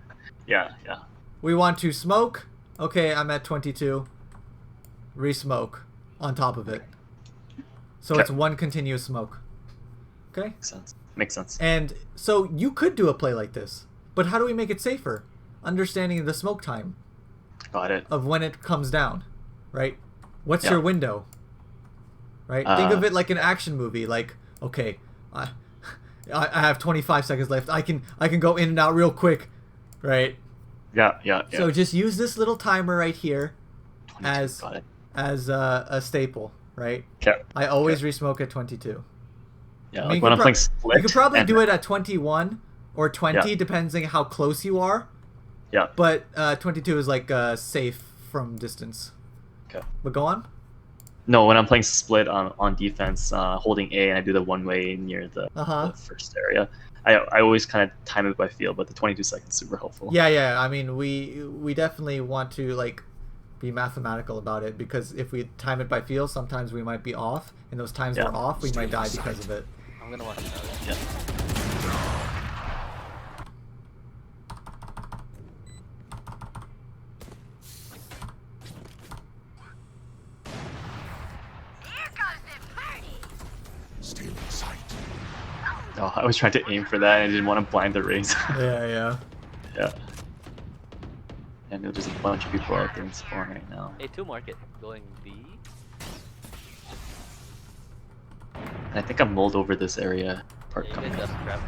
A: Yeah, yeah.
C: We want to smoke, okay, I'm at 22, re-smoke on top of it. So
A: Okay.
C: it's one continuous smoke. Okay?
A: Makes sense. Makes sense.
C: And so you could do a play like this, but how do we make it safer? Understanding the smoke time
A: Got it.
C: of when it comes down, right? What's
A: Yeah.
C: your window? Right? Think of it like an action movie. Like, okay, I have 25 seconds left. I can go in and out real quick, right?
A: Yeah, yeah, yeah.
C: So just use this little timer right here
A: 22,
C: as
A: got it.
C: a staple, right?
A: Okay.
C: I always re-smoke at 22.
A: Yeah,
C: I mean,
A: like
C: you
A: when
C: could
A: I'm playing
C: prob-
A: split.
C: You could probably
A: and-
C: do it at 21 or 20,
A: Yeah.
C: depending how close you are.
A: Yeah.
C: But 22 is like safe from distance.
A: Okay.
C: But go on.
A: No, when I'm playing split on defense, holding A, and I do the one way near the first area. I always kind of time it by feel, but the 22 seconds is super helpful.
C: Yeah. I mean, we definitely want to like be mathematical about it, because if we time it by feel, sometimes we might be off, and those times we're off, we might die because of it.
D: I'm gonna watch it.
A: Yeah.
E: Stealing sight.
A: Oh, I was trying to aim for that, and I didn't want to blind the raise.
C: Yeah.
A: Yeah. I know there's a bunch of people out there in spawn right now.
D: A2 market going B.
A: And I think I'm mulled over this area part
D: Yeah, you
A: coming
D: guys
A: up.
D: got crap.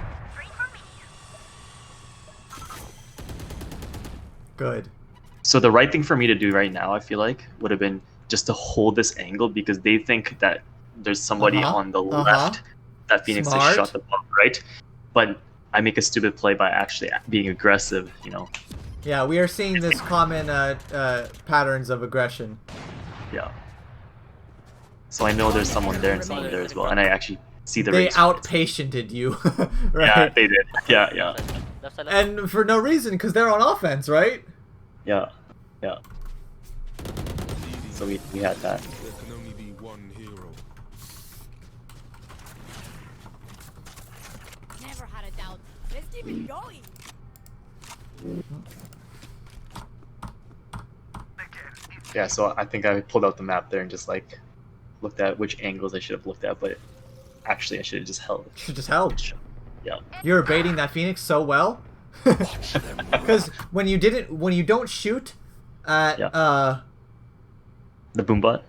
C: Good.
A: So the right thing for me to do right now, I feel like, would have been just to hold this angle, because they think that there's somebody on the left that Phoenix has shot the bomb, right? But I make a stupid play by actually being aggressive, you know.
C: Yeah, we are seeing this common patterns of aggression.
A: Yeah. So I know there's someone there and someone there as well, and I actually see the
C: They
A: race.
C: out-patiented you, right?
A: Yeah, they did. Yeah.
D: Left side, left.
C: And for no reason, because they're on offense, right?
A: Yeah. So we had that.
E: There can only be one hero.
B: Never had a doubt. Let's keep it going.
A: Yeah, so I think I pulled out the map there and just like looked at which angles I should have looked at, but actually I should have just held.
C: Should just help.
A: Yeah.
C: You're baiting that Phoenix so well. Because when you don't shoot at
A: The boom bot?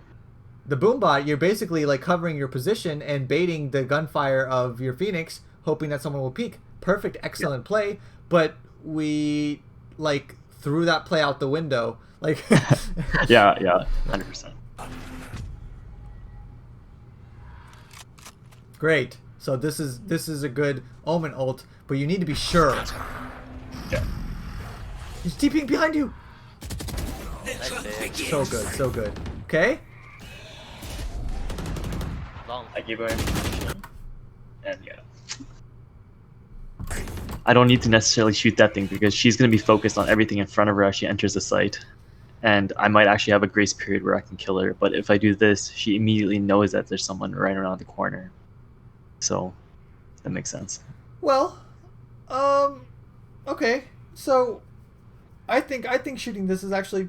C: the boombot, you're basically like covering your position and baiting the gunfire of your Phoenix, hoping that someone will peek. Perfect, excellent play, but we like threw that play out the window. Like
A: Yeah, 100%.
C: Great. So this is a good Omen ult, but you need to be sure.
A: Yeah.
C: He's TPing behind you.
D: Nice.
C: So good. Okay?
D: Long.
A: I gave her information, and yeah. I don't need to necessarily shoot that thing because she's going to be focused on everything in front of her as she enters the site. And I might actually have a grace period where I can kill her, but if I do this, she immediately knows that there's someone right around the corner. So, that makes sense.
C: Well, okay. So I think shooting this is actually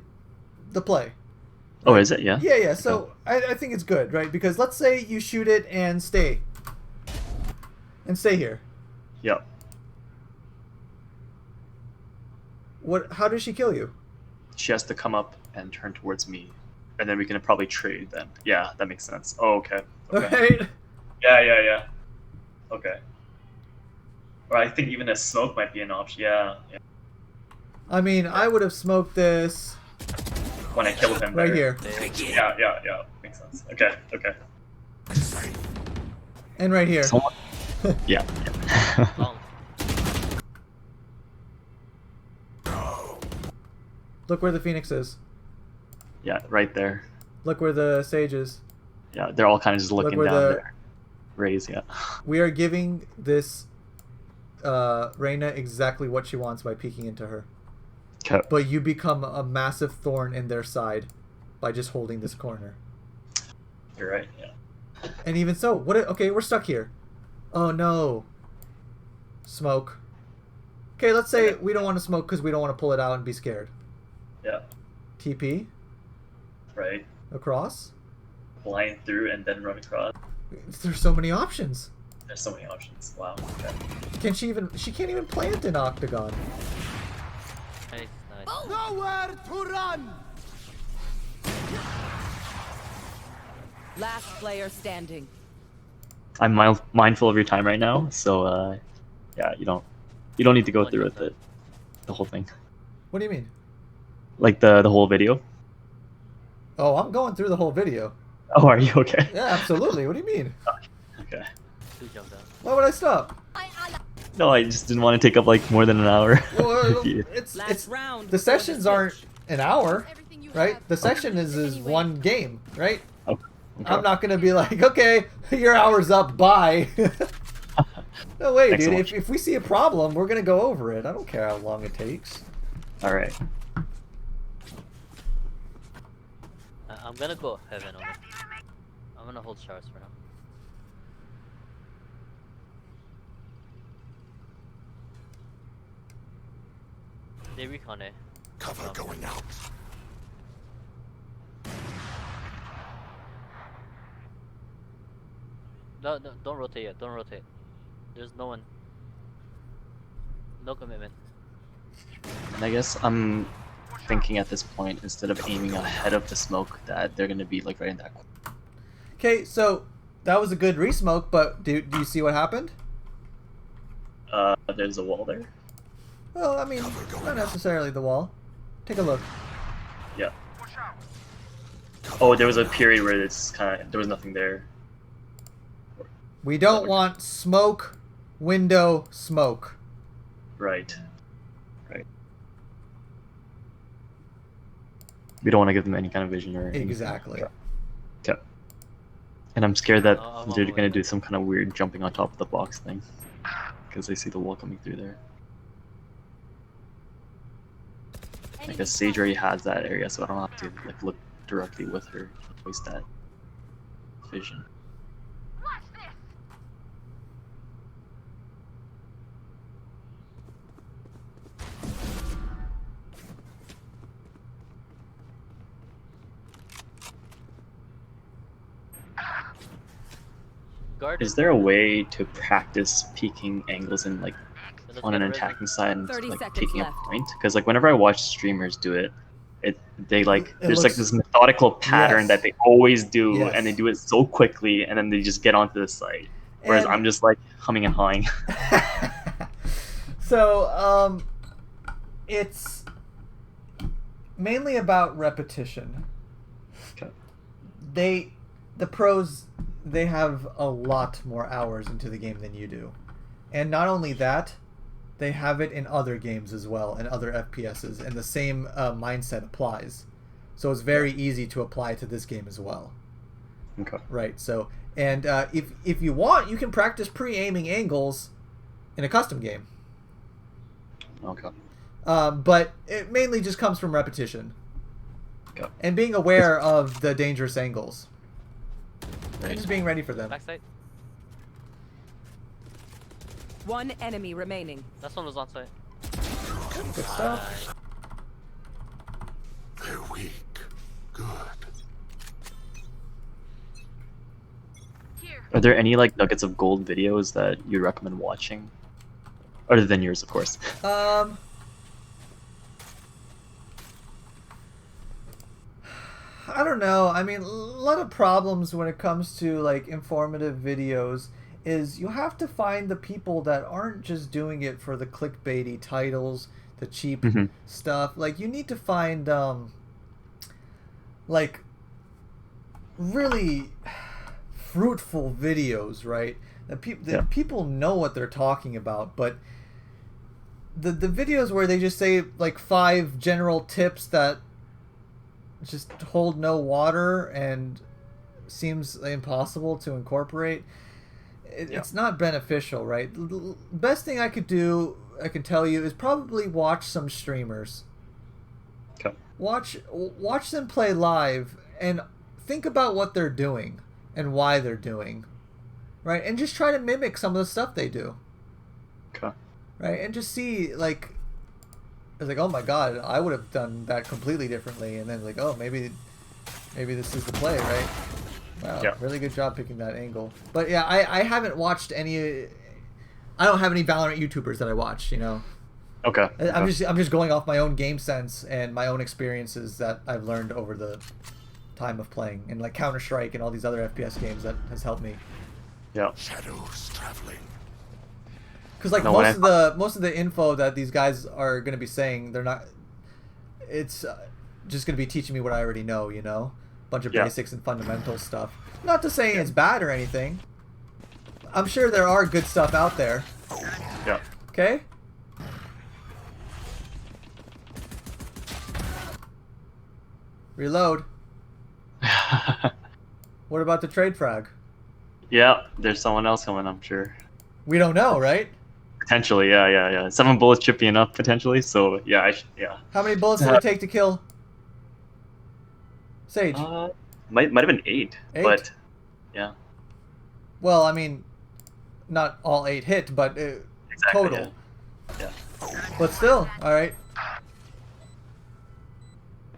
C: the play.
A: Oh, is it? Yeah?
C: Yeah. So I think it's good, right? Because let's say you shoot it and stay here.
A: Yep.
C: How does she kill you?
A: She has to come up and turn towards me, and then we can probably trade then. Yeah, that makes sense. Oh, okay.
C: Right?
A: Yeah. Okay. Or I think even a smoke might be an option. Yeah.
C: I mean, I would have smoked this
A: When I kill him.
C: right
A: there.
C: here.
A: Yeah. Makes sense. Okay.
C: And right here.
A: Yeah.
D: Long.
C: Look where the Phoenix is.
A: Yeah, right there.
C: Look where the Sage is.
A: Yeah, they're all kind of just looking
C: where
A: down
C: the-
A: there. Raise, yeah.
C: We are giving this Reyna exactly what she wants by peeking into her.
A: Okay.
C: But you become a massive thorn in their side by just holding this corner.
A: You're right, yeah.
C: And even so, okay, we're stuck here. Oh no. Smoke. Okay, let's say we don't want to smoke because we don't want to pull it out and be scared.
A: Yeah.
C: TP
A: Right.
C: across.
A: Blind through and then run across.
C: There's so many options.
A: There's so many options. Wow. Okay.
C: She can't even plant an octagon.
D: Nice.
F: Nowhere to run. Last player standing.
A: I'm mindful of your time right now, so yeah, you don't need to go through with it, the whole thing,
C: What do you mean?
A: like the whole video.
C: Oh, I'm going through the whole video.
A: Oh, are you okay?
C: Yeah, absolutely. What do you mean?
A: Okay.
D: Two jump down.
C: Why would I stop?
A: No, I just didn't want to take up like more than an hour.
C: Well,
A: Yeah.
F: Last round.
C: the sessions aren't an hour,
B: Everything you
C: right?
B: have.
C: The session is one game, right?
A: Okay.
C: I'm not gonna be like, okay, your hour's up, bye. No way, dude. If we see a problem, we're gonna go over it. I don't care how long it takes.
A: All right.
D: I'm gonna go heaven on it. I'm gonna hold showers for now. They recon A.
E: Cover going out.
D: No, don't rotate yet. Don't rotate. There's no one. No commitment.
A: And I guess I'm thinking at this point, instead of aiming ahead of the smoke, that they're gonna be like right in that corner.
C: Okay, so that was a good resmoke, but do you see what happened?
A: There's a wall there.
C: Well, I mean, not necessarily the wall. Take a look.
A: Yeah. Oh, there was a period where there was nothing there.
C: We don't want smoke, window, smoke.
A: Right. Right. We don't want to give them any kind of vision or anything.
C: Exactly.
A: Okay. And I'm scared that they're gonna do some kind of weird jumping on top of the box thing, because they see the wall coming through there. I guess Sage already has that area, so I don't have to like look directly with her to waste that vision. Is there a way to practice peeking angles in like on an attacking side and like taking a point? Because like whenever I watch streamers do it, there's like this methodical pattern that they always do, and they do it so quickly, and then they just get onto the site. Whereas I'm just like humming and hawing.
C: So it's mainly about repetition.
A: Okay.
C: The pros, they have a lot more hours into the game than you do. And not only that, they have it in other games as well, and other FPSs, and the same mindset applies. So it's very easy to apply to this game as well.
A: Okay.
C: Right, so, and if you want, you can practice pre-aiming angles in a custom game.
A: Okay.
C: But it mainly just comes from repetition.
A: Okay.
C: And being aware of the dangerous angles.
A: Right.
C: And just being ready for them.
D: Backside.
F: One enemy remaining.
D: That one was on site.
C: Good stuff.
E: They're weak. Good.
A: Are there any like nuggets of gold videos that you recommend watching? Other than yours, of course.
C: I don't know. I mean, a lot of problems when it comes to like informative videos is you have to find the people that aren't just doing it for the clickbaity titles, the cheap stuff. Like you need to find like really fruitful videos, right? That people know what they're talking about, but the videos where they just say like 5 general tips that just hold no water and seems impossible to incorporate, it's not beneficial, right? The best thing I can tell you is probably watch some streamers.
A: Okay.
C: Watch them play live and think about what they're doing and why they're doing, right? And just try to mimic some of the stuff they do.
A: Okay.
C: Right? And just see like it's like, oh my god, I would have done that completely differently, and then like, oh, maybe this is the play, right? Wow, really good job picking that angle. But yeah, I haven't watched any. I don't have any Valorant YouTubers that I watch, you know.
A: Okay.
C: I'm just going off my own game sense and my own experiences that I've learned over the time of playing, and like Counter-Strike and all these other FPS games that has helped me.
A: Yeah.
E: Shadows traveling.
C: Because like most of the info that these guys are going to be saying, they're not. It's just going to be teaching me what I already know, you know, bunch of basics and fundamental stuff. Not to say it's bad or anything. I'm sure there are good stuff out there.
A: Yeah.
C: Okay. Reload. What about the trade frag?
A: Yeah, there's someone else coming, I'm sure.
C: We don't know, right?
A: Potentially, yeah. 7 bullets should be enough, potentially, so yeah, yeah.
C: How many bullets did it take to kill Sage?
A: Might have been 8,
C: 8?
A: but yeah.
C: Well, I mean, not all 8 hit, but
A: Exactly,
C: total.
A: Yeah.
C: But still, alright.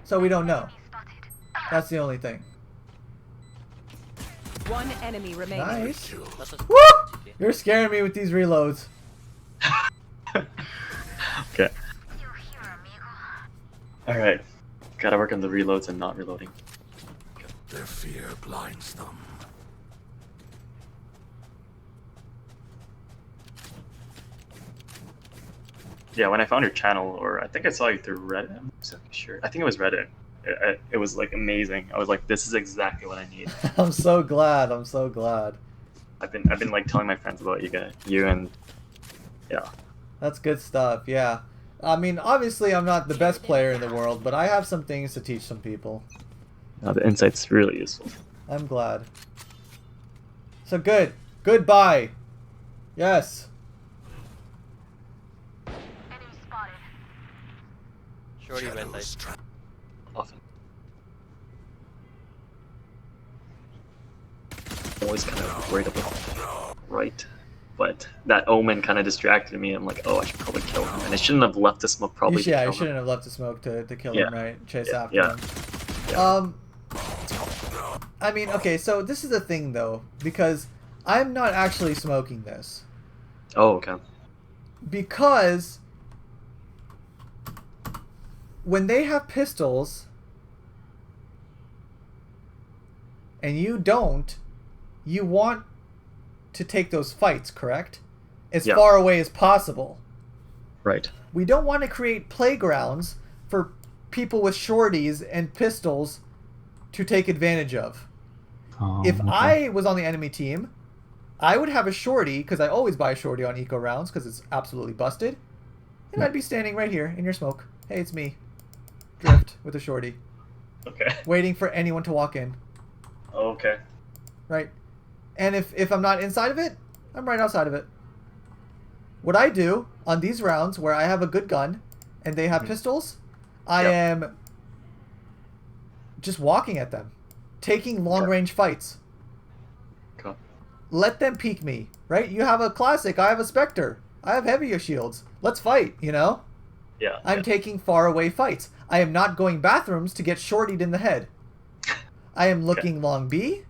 C: So we don't know. That's the only thing.
F: One enemy remaining.
C: Nice.
D: That's a
C: Woo! You're scaring me with these reloads.
A: Okay. Alright. Gotta work on the reloads and not reloading.
E: Their fear blinds them.
A: Yeah, when I found your channel, or I think I saw you through Reddit, I'm not sure. I think it was Reddit. It was like amazing. I was like, this is exactly what I need.
C: I'm so glad. I'm so glad.
A: I've been like telling my friends about you and yeah.
C: That's good stuff. Yeah. I mean, obviously I'm not the best player in the world, but I have some things to teach some people.
A: The insight's really useful.
C: I'm glad. So good. Goodbye. Yes.
D: Shorty red light.
E: Shadows tra-
A: Often. Always kind of worried about right, but that Omen kind of distracted me. I'm like, oh, I should probably kill him, and I shouldn't have left the smoke. Probably.
C: You shouldn't have left the smoke to kill him, right? Chase after him.
A: Yeah.
C: I mean, okay, so this is the thing though, because I'm not actually smoking this.
A: Oh, okay.
C: Because when they have pistols and you don't, you want to take those fights, correct? As far away as possible.
A: Right.
C: We don't want to create playgrounds for people with shorties and pistols to take advantage of. If I was on the enemy team, I would have a shorty, because I always buy a shorty on eco rounds because it's absolutely busted, and I'd be standing right here in your smoke. Hey, it's me. Drift with a shorty.
A: Okay.
C: Waiting for anyone to walk in.
A: Okay.
C: Right? And if I'm not inside of it, I'm right outside of it. What I do on these rounds where I have a good gun and they have pistols, I am just walking at them. Taking long-range fights.
A: Okay.
C: Let them peek me, right? You have a classic, I have a Spectre. I have heavier shields. Let's fight, you know?
A: Yeah.
C: I'm taking far-away fights. I am not going bathrooms to get shortied in the head. I am looking long B.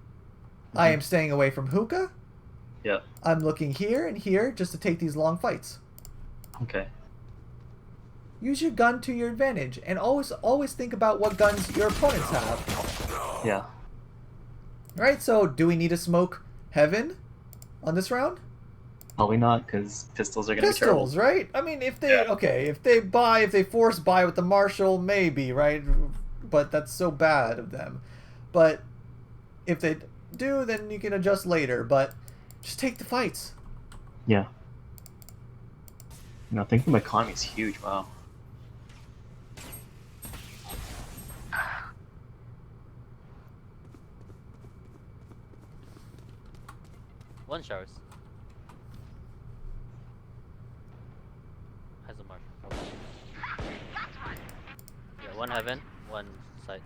C: I am staying away from hookah.
A: Yeah.
C: I'm looking here and here just to take these long fights.
A: Okay.
C: Use your gun to your advantage, and always think about what guns your opponents have.
A: Yeah.
C: Right, so do we need to smoke Heaven on this round?
A: Probably not, because pistols are gonna be terrible.
C: Pistols, right? I mean, if they force buy with the Marshall, maybe, right? But that's so bad of them. But if they do, then you can adjust later. But just take the fights.
A: Yeah. No, thinking of economy is huge. Wow.
D: One showers. Has a marshal. Probably. Yeah, one heaven, one side.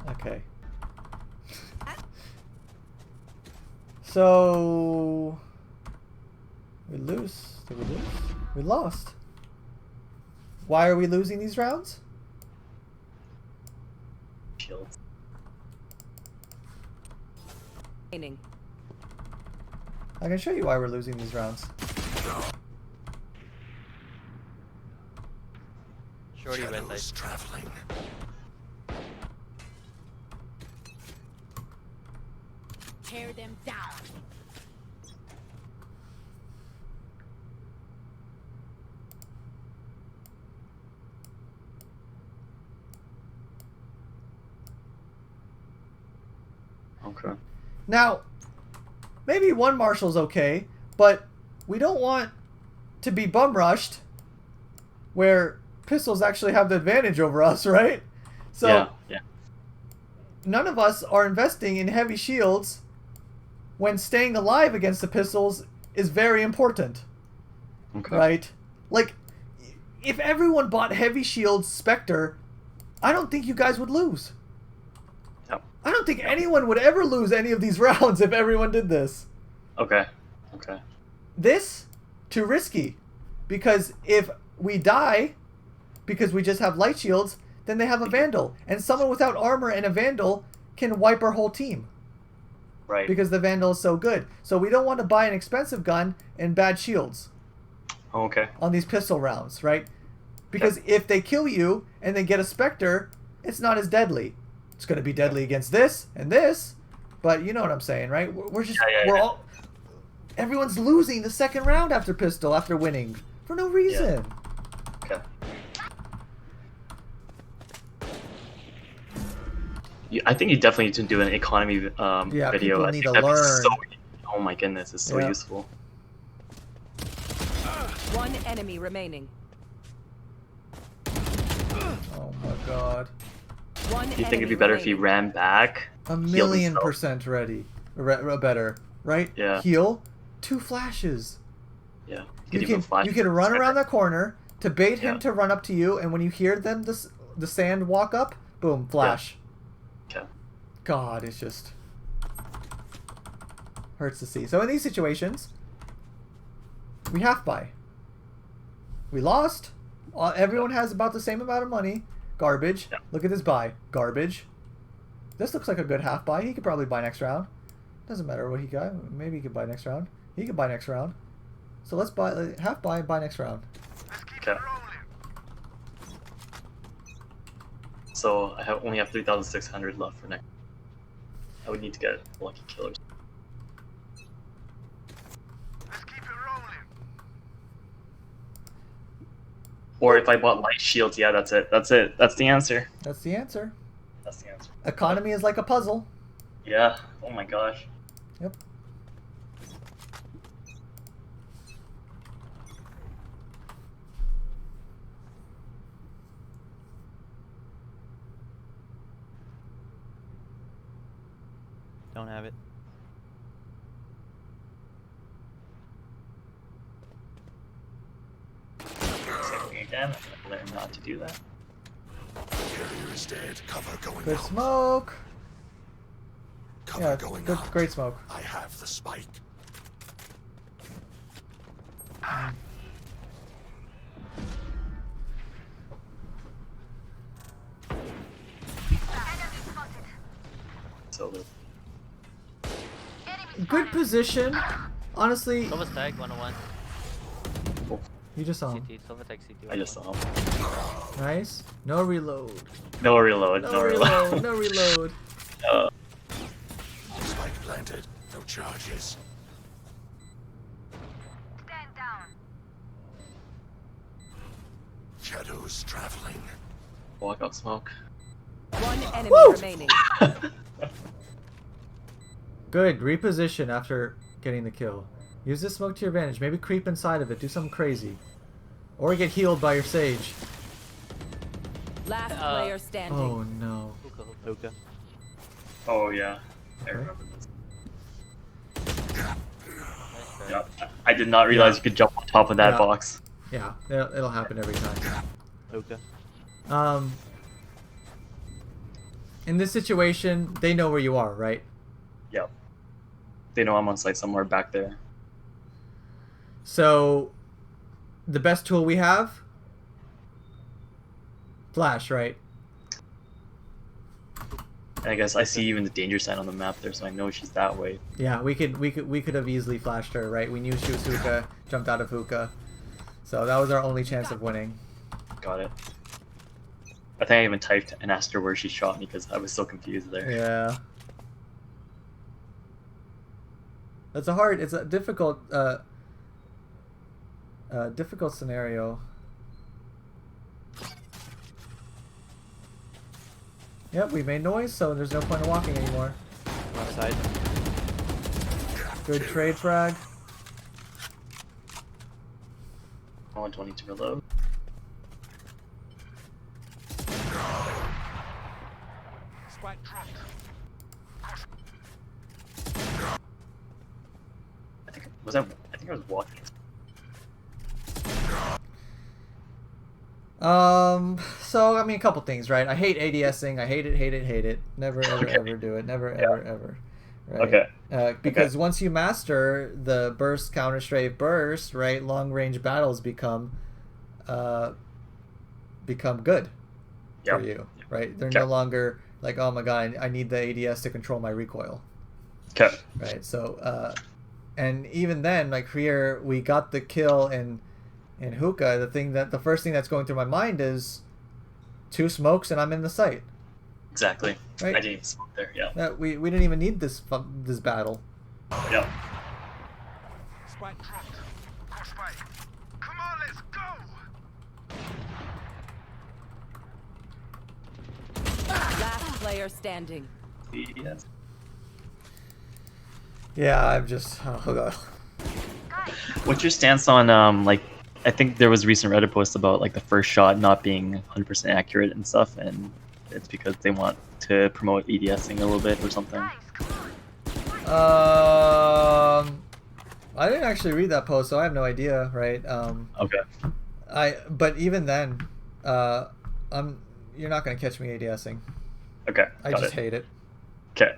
C: Okay. So we lose. Did we lose? We lost. Why are we losing these rounds?
A: Shields.
F: Remaining.
C: I can show you why we're losing these rounds.
D: Shorty red
E: Shadows
D: light.
E: traveling.
B: Tear them down.
A: Okay.
C: Now, maybe one Marshall's okay, but we don't want to be bum rushed, where pistols actually have the advantage over us, right? So
A: yeah.
C: none of us are investing in heavy shields when staying alive against the pistols is very important.
A: Okay.
C: Right? Like, if everyone bought heavy shields Spectre, I don't think you guys would lose.
A: No.
C: I don't think anyone would ever lose any of these rounds if everyone did this.
A: Okay.
C: This, too risky. Because if we die, because we just have light shields, then they have a Vandal. And someone without armor and a Vandal can wipe our whole team.
A: Right.
C: Because the Vandal is so good. So we don't want to buy an expensive gun and bad shields.
A: Okay.
C: On these pistol rounds, right? Because if they kill you and they get a Spectre, it's not as deadly. It's going to be deadly against this and this, but you know what I'm saying, right? We're just all everyone's losing the second round after pistol after winning for no reason.
A: Yeah. Okay. I think you definitely need to do an economy
C: yeah,
A: video.
C: people
A: I
C: need
A: think
C: to
A: that'd be
C: learn.
A: oh my goodness, it's so useful.
F: One enemy remaining.
C: Oh my god.
F: One
A: Do you think it'd be better if he ran back?
C: A million% ready. Better, right?
A: Yeah.
C: Heal, 2 flashes.
A: Yeah.
C: You can run around that corner to bait him to run up to you, and when you hear them the sand walk up, boom, flash.
A: Okay.
C: God, it's just hurts to see. So in these situations, we half buy. We lost. Everyone has about the same amount of money. Garbage.
A: Yeah.
C: Look at this buy. Garbage. This looks like a good half buy. He could probably buy next round. Doesn't matter what he got. Maybe he could buy next round. He could buy next round. So let's buy half buy and buy next round.
A: Okay. So I only have 3,600 left for next. I would need to get lucky killers. Or if I bought light shields, yeah, that's it. That's it. That's the answer.
C: That's the answer.
A: That's the answer.
C: Economy is like a puzzle.
A: Yeah. Oh my gosh.
C: Yep.
G: Don't have it.
A: Again, I'm gonna learn not to do that.
E: Carrier is dead. Cover going
C: Good
E: out.
C: smoke.
E: Cover going
C: good,
E: out.
C: great smoke.
E: I have the spike.
A: So
C: Good position. Honestly,
D: Silver tag 101.
C: you just saw him.
D: CT, silver tag CT.
A: I just saw him.
C: Nice. No reload.
A: No reload.
C: No
A: No
C: reload.
A: reload.
C: No reload.
E: Spike planted. No charges.
B: Stand down.
E: Shadows traveling.
A: Walk out smoke.
F: One enemy
C: Woo!
F: remaining.
C: Good. Reposition after getting the kill. Use this smoke to your advantage. Maybe creep inside of it. Do something crazy. Or get healed by your sage.
F: Last player standing.
C: Oh no.
G: Hookah.
A: Oh yeah. I
C: Okay.
A: remember this. Yeah. I did not realize you could jump on top of that box.
C: Yeah, it'll happen every time.
G: Hookah.
C: In this situation, they know where you are, right?
A: Yep. They know I'm on site somewhere back there.
C: So, the best tool we have? Flash, right?
A: And I guess I see even the danger sign on the map there, so I know she's that way.
C: Yeah, we could have easily flashed her, right? We knew she was hookah, jumped out of hookah. So that was our only chance of winning.
A: Got it. I think I even typed and asked her where she shot me because I was so confused there.
C: Yeah. It's a difficult difficult scenario. Yep, we made noise, so there's no point in walking anymore.
G: Left side.
C: Good trade frag.
A: Oh, I don't need to reload. I think I was walking.
C: So I mean, a couple things, right? I hate ADSing. I hate it, hate it, hate it. Never, ever,
A: Okay.
C: ever do it. Never, ever, ever. Right?
A: Okay.
C: Because once you master the burst, counter, strafe, burst, right? Long range battles become good for you, right? They're no longer like, oh my god, I need the ADS to control my recoil.
A: Okay.
C: Right. So, and even then, like here, we got the kill in hookah. The first thing that's going through my mind is 2 smokes and I'm in the site.
A: Exactly.
C: Right?
A: I didn't even smoke there. Yeah.
C: We didn't even need this battle.
A: Yep.
E: Come on, let's go!
F: Last player standing.
A: Yes.
C: Yeah, I'm just. Oh god.
A: What's your stance on like? I think there was a recent Reddit post about like the first shot not being 100% accurate and stuff, and it's because they want to promote EDSing a little bit or something.
C: I didn't actually read that post, so I have no idea, right?
A: Okay.
C: But even then, you're not gonna catch me ADSing.
A: Okay.
C: I just hate it.
A: Okay.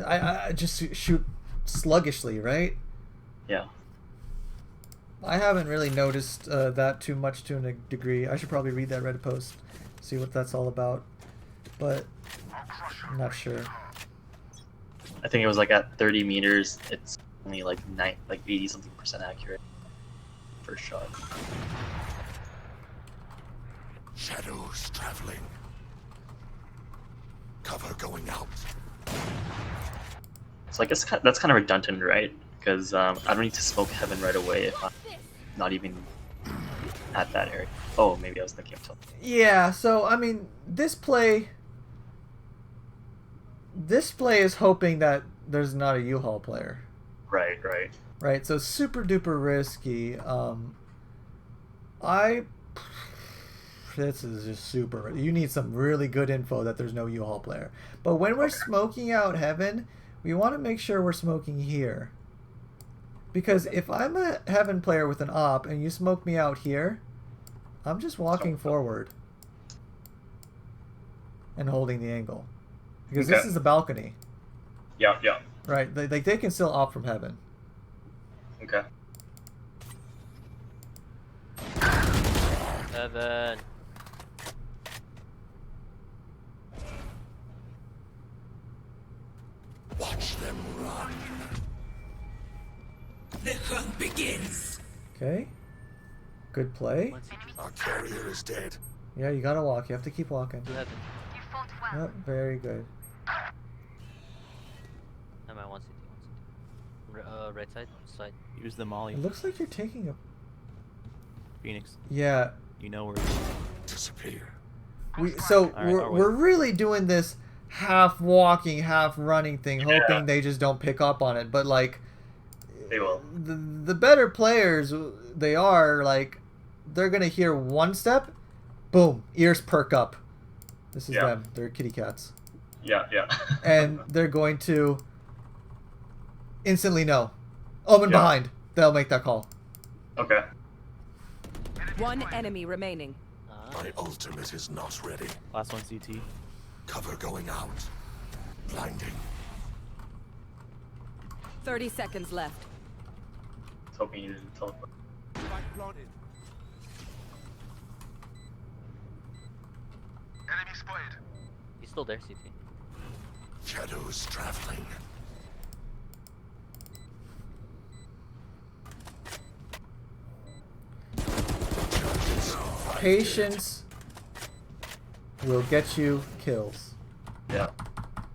C: I just shoot sluggishly, right?
A: Yeah.
C: I haven't really noticed that too much to a degree. I should probably read that Reddit post, see what that's all about. But I'm not sure.
A: I think it was like at 30 meters, it's only like 80 something % accurate. First shot.
E: Shadows traveling. Cover going out.
A: So I guess that's kind of redundant, right? Because I don't need to smoke heaven right away if I'm not even at that area. Oh, maybe I was thinking of something.
C: Yeah, so I mean, this play is hoping that there's not a U-Haul player.
A: Right.
C: Right, so super duper risky. This is just super. You need some really good info that there's no U-Haul player. But when we're smoking out heaven, we want to make sure we're smoking here. Because if I'm a heaven player with an op and you smoke me out here, I'm just walking forward and holding the angle. Because this is a balcony.
A: Yeah.
C: Right, they can still op from heaven.
A: Okay.
D: Heaven.
E: Watch them run.
H: The hunt begins.
C: Okay. Good play.
E: Our carrier is dead.
C: Yeah, you gotta walk. You have to keep walking.
D: To heaven.
C: Yep, very good.
D: Am I 1 city? Right side.
G: Use the molly.
C: It looks like you're taking a...
G: Phoenix.
C: Yeah.
G: You know where.
E: Disappear.
C: We're really doing this half walking, half running thing, hoping they just don't pick up on it. But like,
A: they will.
C: The better players they are, like, they're gonna hear one step, boom, ears perk up. This is them. They're kitty cats.
A: Yeah.
C: And they're going to instantly know. Omen behind. They'll make that call.
A: Okay.
F: One enemy remaining.
E: My ultimate is not ready.
G: Last one CT.
E: Cover going out. Blinding.
F: 30 seconds left.
A: I was hoping you didn't teleport.
E: Enemy spotted.
D: He's still there, CT.
E: Shadows traveling.
C: Patience will get you kills.
A: Yeah.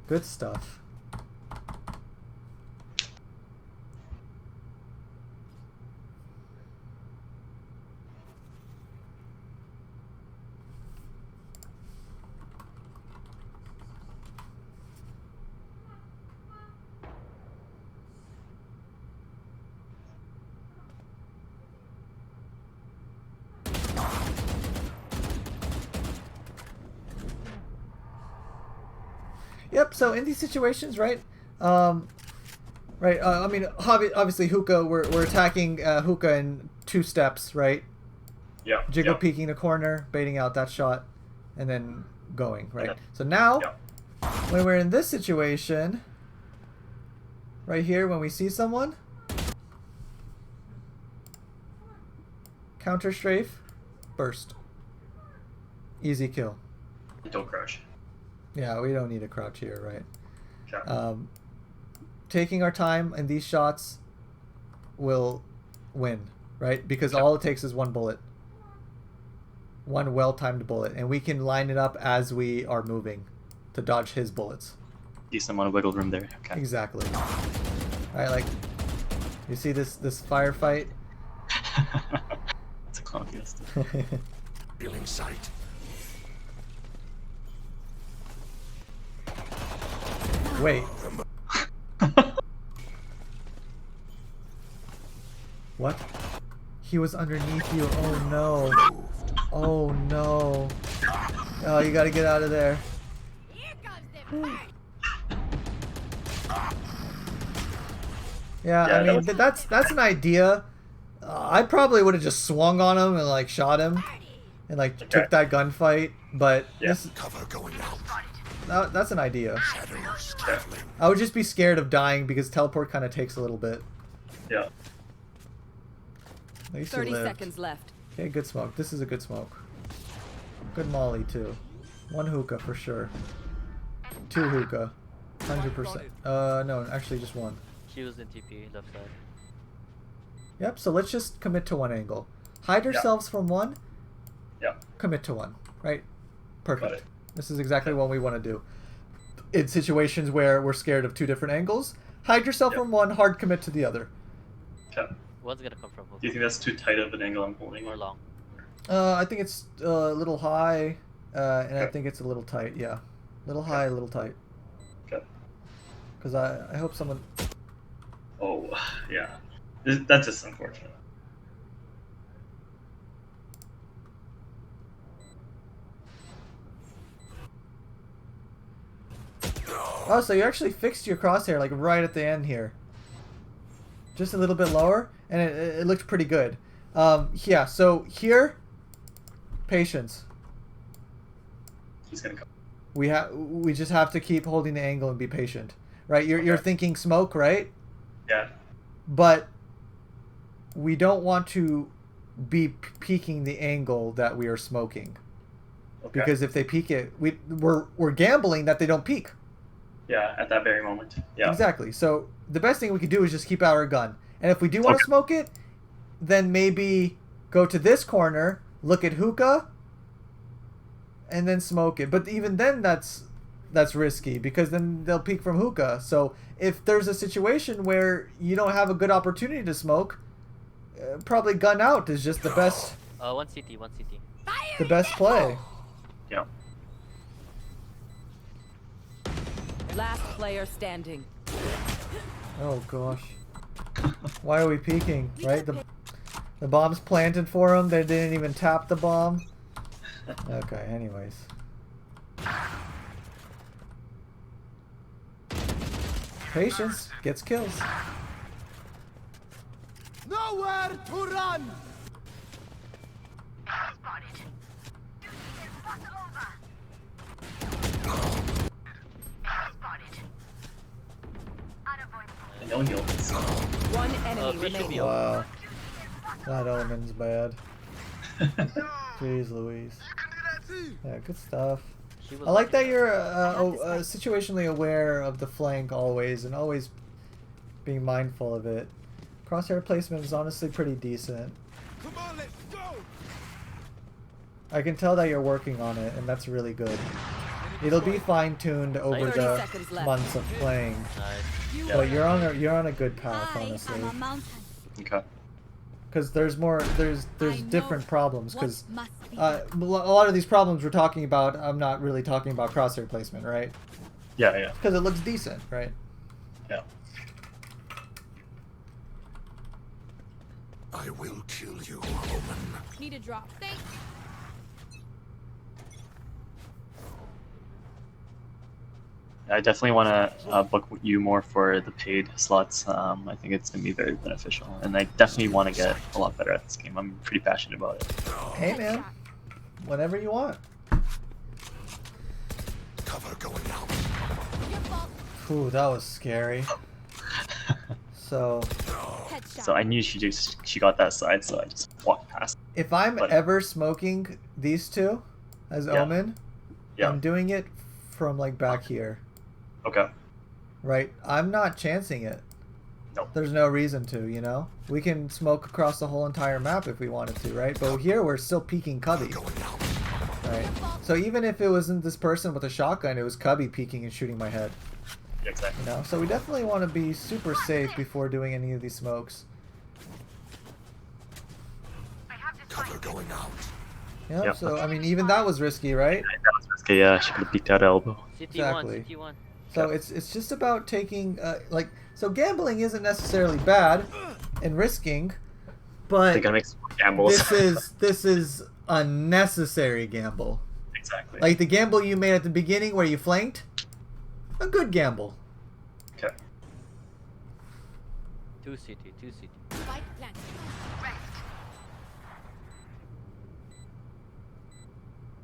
C: Good stuff. Yep. So in these situations, right? Right. I mean, obviously, hookah. We're attacking hookah in 2 steps, right?
A: Yeah.
C: Jiggle
A: yeah.
C: peeking the corner, baiting out that shot, and then going, right? So now, when we're in this situation, right here, when we see someone, counter strafe, burst. Easy kill.
A: Don't crouch.
C: Yeah, we don't need a crouch here, right?
A: Okay.
C: Taking our time in these shots will win, right? Because all it takes is 1 bullet. 1 well-timed bullet. And we can line it up as we are moving to dodge his bullets.
A: Decent amount of wiggle room there. Okay.
C: Exactly. Alright, like, you see this firefight?
A: It's a clown fiesta.
E: Feeling sight.
C: Wait. What? He was underneath you. Oh no. Oh no. Oh, you gotta get out of there.
B: Here comes the
C: Yeah, I mean, that's an idea. I probably would have just swung on him and like shot him and like took that gunfight, but this
E: Cover going out.
C: that's an idea.
E: Shadows traveling.
C: I would just be scared of dying because teleport kind of takes a little bit.
A: Yeah.
C: At least
F: 30
C: you lived.
F: seconds left.
C: Okay, good smoke. This is a good smoke. Good molly too. 1 hookah for sure. 2 hookah. 100%. No, actually just 1.
D: She was in TP left side.
C: Yep, so let's just commit to 1 angle. Hide ourselves from 1.
A: Yeah.
C: Commit to 1. Right?
A: Got
C: Perfect.
A: it.
C: This is exactly what we want to do. In situations where we're scared of 2 different angles, hide yourself from 1, hard commit to the other.
A: Okay.
D: One's gonna come from hook.
A: Do you think that's too tight of an angle I'm holding?
D: Or long.
C: I think it's a little high, and I think it's a little tight, yeah. Little high, a little tight.
A: Okay.
C: Because I hope someone...
A: Oh, yeah. That's just unfortunate.
C: Oh, so you actually fixed your crosshair like right at the end here. Just a little bit lower, and it looked pretty good. Yeah, so here, patience.
A: He's gonna come.
C: We just have to keep holding the angle and be patient, right? You're thinking smoke, right?
A: Yeah.
C: But we don't want to be peeking the angle that we are smoking,
A: Okay.
C: because if they peek it, we're gambling that they don't peek.
A: Yeah, at that very moment. Yeah.
C: Exactly. So the best thing we can do is just keep our gun. And if we do want to smoke it, then maybe go to this corner, look at hookah, and then smoke it. But even then, that's risky because then they'll peek from hookah. So if there's a situation where you don't have a good opportunity to smoke, probably gun out is just the best.
D: 1 CT, 1 CT.
C: The best play.
A: Yeah.
F: Last player standing.
C: Oh gosh. Why are we peeking? Right? The bomb's planted for them. They didn't even tap the bomb. Okay, anyways. Patience gets kills.
H: Nowhere to run.
A: I know he'll.
F: 1 enemy
D: Bishop
F: remaining.
D: Yo.
C: Wow. That Omen's bad. Jeez Louise. Yeah, good stuff.
D: She was
C: I like that
D: on-
C: you're situationally aware of the flank always, and always being mindful of it. Crosshair placement is honestly pretty decent.
H: Come on, let's go.
C: I can tell that you're working on it, and that's really good. It'll be fine-tuned over
F: 30
C: the
F: seconds left.
C: months of playing,
D: Nice.
C: but you're on a good path, honestly.
A: Okay.
C: Because there's
B: I
C: different
B: know
C: problems.
B: what
C: Because
B: must be
C: a lot of these problems we're talking about, I'm not really talking about crosshair placement, right?
A: Yeah, yeah.
C: Because it looks decent, right?
A: Yeah.
E: I will kill you, Omen.
B: Need a drop. Thanks.
A: I definitely want to book you more for the paid slots. I think it's going to be very beneficial, and I definitely want to get a lot better at this game. I'm pretty passionate about it.
C: Hey man, whenever you want.
E: Cover going out.
B: Your fault.
C: Ooh, that was scary. So,
B: Headshot.
A: I knew she got that side, so I just walked past.
C: if I'm
A: But-
C: ever smoking these two as
A: Yeah.
C: Omen,
A: Yeah.
C: I'm doing it from like back here,
A: Okay.
C: right? I'm not chancing it.
A: No.
C: There's no reason to, you know? We can smoke across the whole entire map if we wanted to, right? But here we're still peeking Cubby,
E: Going out.
C: right? So even if it wasn't this person with a shotgun, it was Cubby peeking and shooting my head,
A: Yeah, exactly.
C: you know? So we definitely want to be super safe before doing any of these smokes.
E: Cover going out.
C: Yep,
A: Yep.
C: so I mean, even that was risky, right?
A: That was risky. Yeah, she could have peeked out elbow.
C: Exactly.
D: CT1.
C: So it's just about taking like, so gambling isn't necessarily bad and risking, but
A: They're gonna make some gambles.
C: this is a necessary gamble.
A: Exactly.
C: Like the gamble you made at the beginning where you flanked, a good gamble.
A: Okay.
D: 2 CT.
B: Spike planted.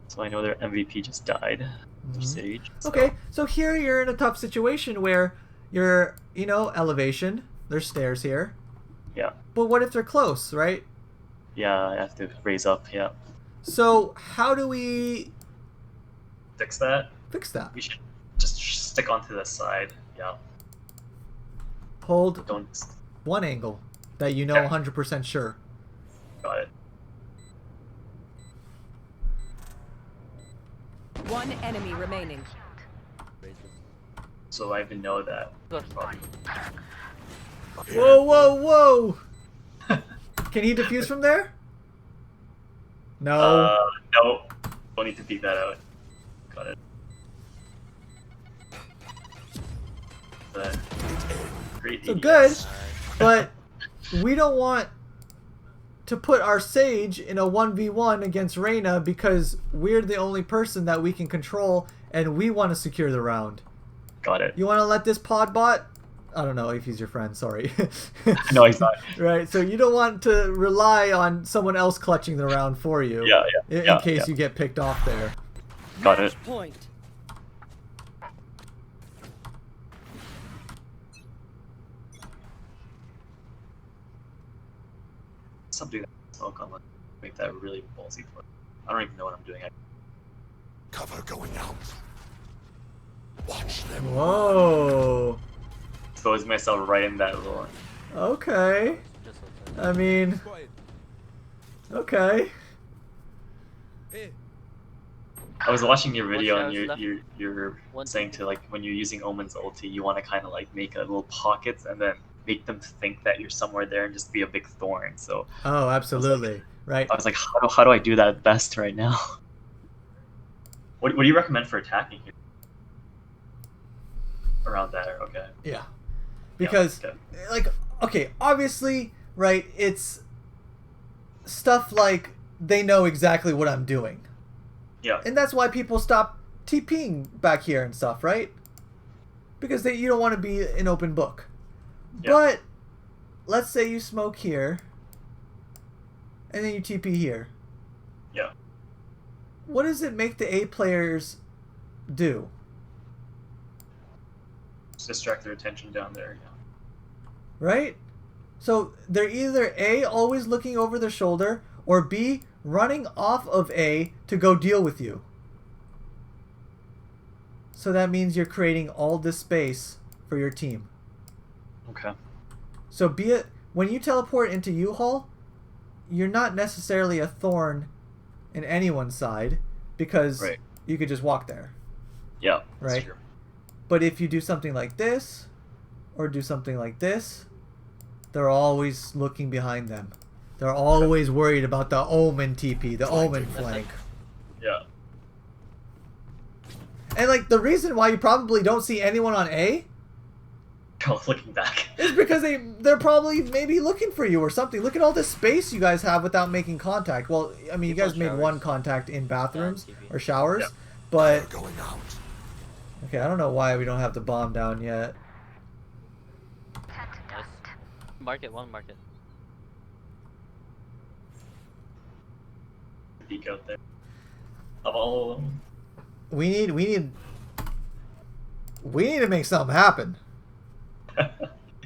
A: So I know their MVP just died. Their Sage. So.
C: Okay, so here you're in a tough situation where you're, you know, elevation. There's stairs here.
A: Yeah.
C: But what if they're close, right?
A: Yeah, I have to raise up. Yeah.
C: So how do we
A: Fix that.
C: fix that?
A: We should just stick onto the side. Yeah.
C: Hold
A: Don't.
C: one angle that you know
A: Yeah.
C: 100% sure.
A: Got it.
F: One enemy remaining.
A: So I even know that. Probably.
C: Whoa, whoa, whoa! Can he defuse from there? No.
A: No. Don't need to peek that out. Got it. Great.
C: So
A: EDS.
C: good, but we don't want to put our Sage in a 1v1 against Reyna because we're the only person that we can control and we want to secure the round.
A: Got it.
C: You want to let this pod bot? I don't know if he's your friend, sorry.
A: No, he's not.
C: Right, so you don't want to rely on someone else clutching the round for you.
A: Yeah, yeah,
C: In
A: yeah,
C: case
A: yeah.
C: you get picked off there.
A: Got it.
F: Point.
A: Stop doing that smoke on like make that really ballsy play. I don't even know what I'm doing.
E: Cover going out. Watch them.
C: Whoa.
A: Exposed myself right in that little.
C: Okay.
D: Just outside.
C: I mean,
H: Quiet.
C: okay.
H: Hey.
A: I was watching your video
D: Watch
A: and
D: out,
A: you're
D: One
A: saying to like when you're using Omen's ulti, you want to kind of like make a little pockets and then make them think that you're somewhere there and just be a big thorn. So
C: Oh, absolutely. Right.
A: I was like, how do I do that best right now? What do you recommend for attacking here? Around that, okay.
C: Yeah. Because,
A: okay.
C: like, okay, obviously, right, it's stuff like they know exactly what I'm doing.
A: Yeah.
C: And that's why people stop TPing back here and stuff, right? Because you don't want to be an open book.
A: Yeah.
C: But let's say you smoke here, and then you TP here.
A: Yeah.
C: What does it make the A players do?
A: Just distract their attention down there. Yeah.
C: Right? So they're either A, always looking over their shoulder, or B, running off of A to go deal with you. So that means you're creating all this space for your team.
A: Okay.
C: So be it when you teleport into U-Haul, you're not necessarily a thorn in anyone's side because
A: Right.
C: you could just walk there.
A: Yeah. That's
C: Right.
A: true.
C: But if you do something like this, or do something like this, they're always looking behind them. They're always worried about the Omen TP, the Omen flank.
A: Yeah.
C: And like the reason why you probably don't see anyone on A
A: Looking back.
C: is because they're probably maybe looking for you or something. Look at all this space you guys have without making contact. Well, I mean, you
D: People
C: guys made
D: showers.
C: one contact in bathrooms
D: Yeah, TV.
C: or showers,
A: Yeah.
C: but
E: Going out.
C: Okay, I don't know why we don't have the bomb down yet.
D: Nice. Market, one market.
A: Peek out there. Of all of them.
C: We need to make something happen.
A: Yeah.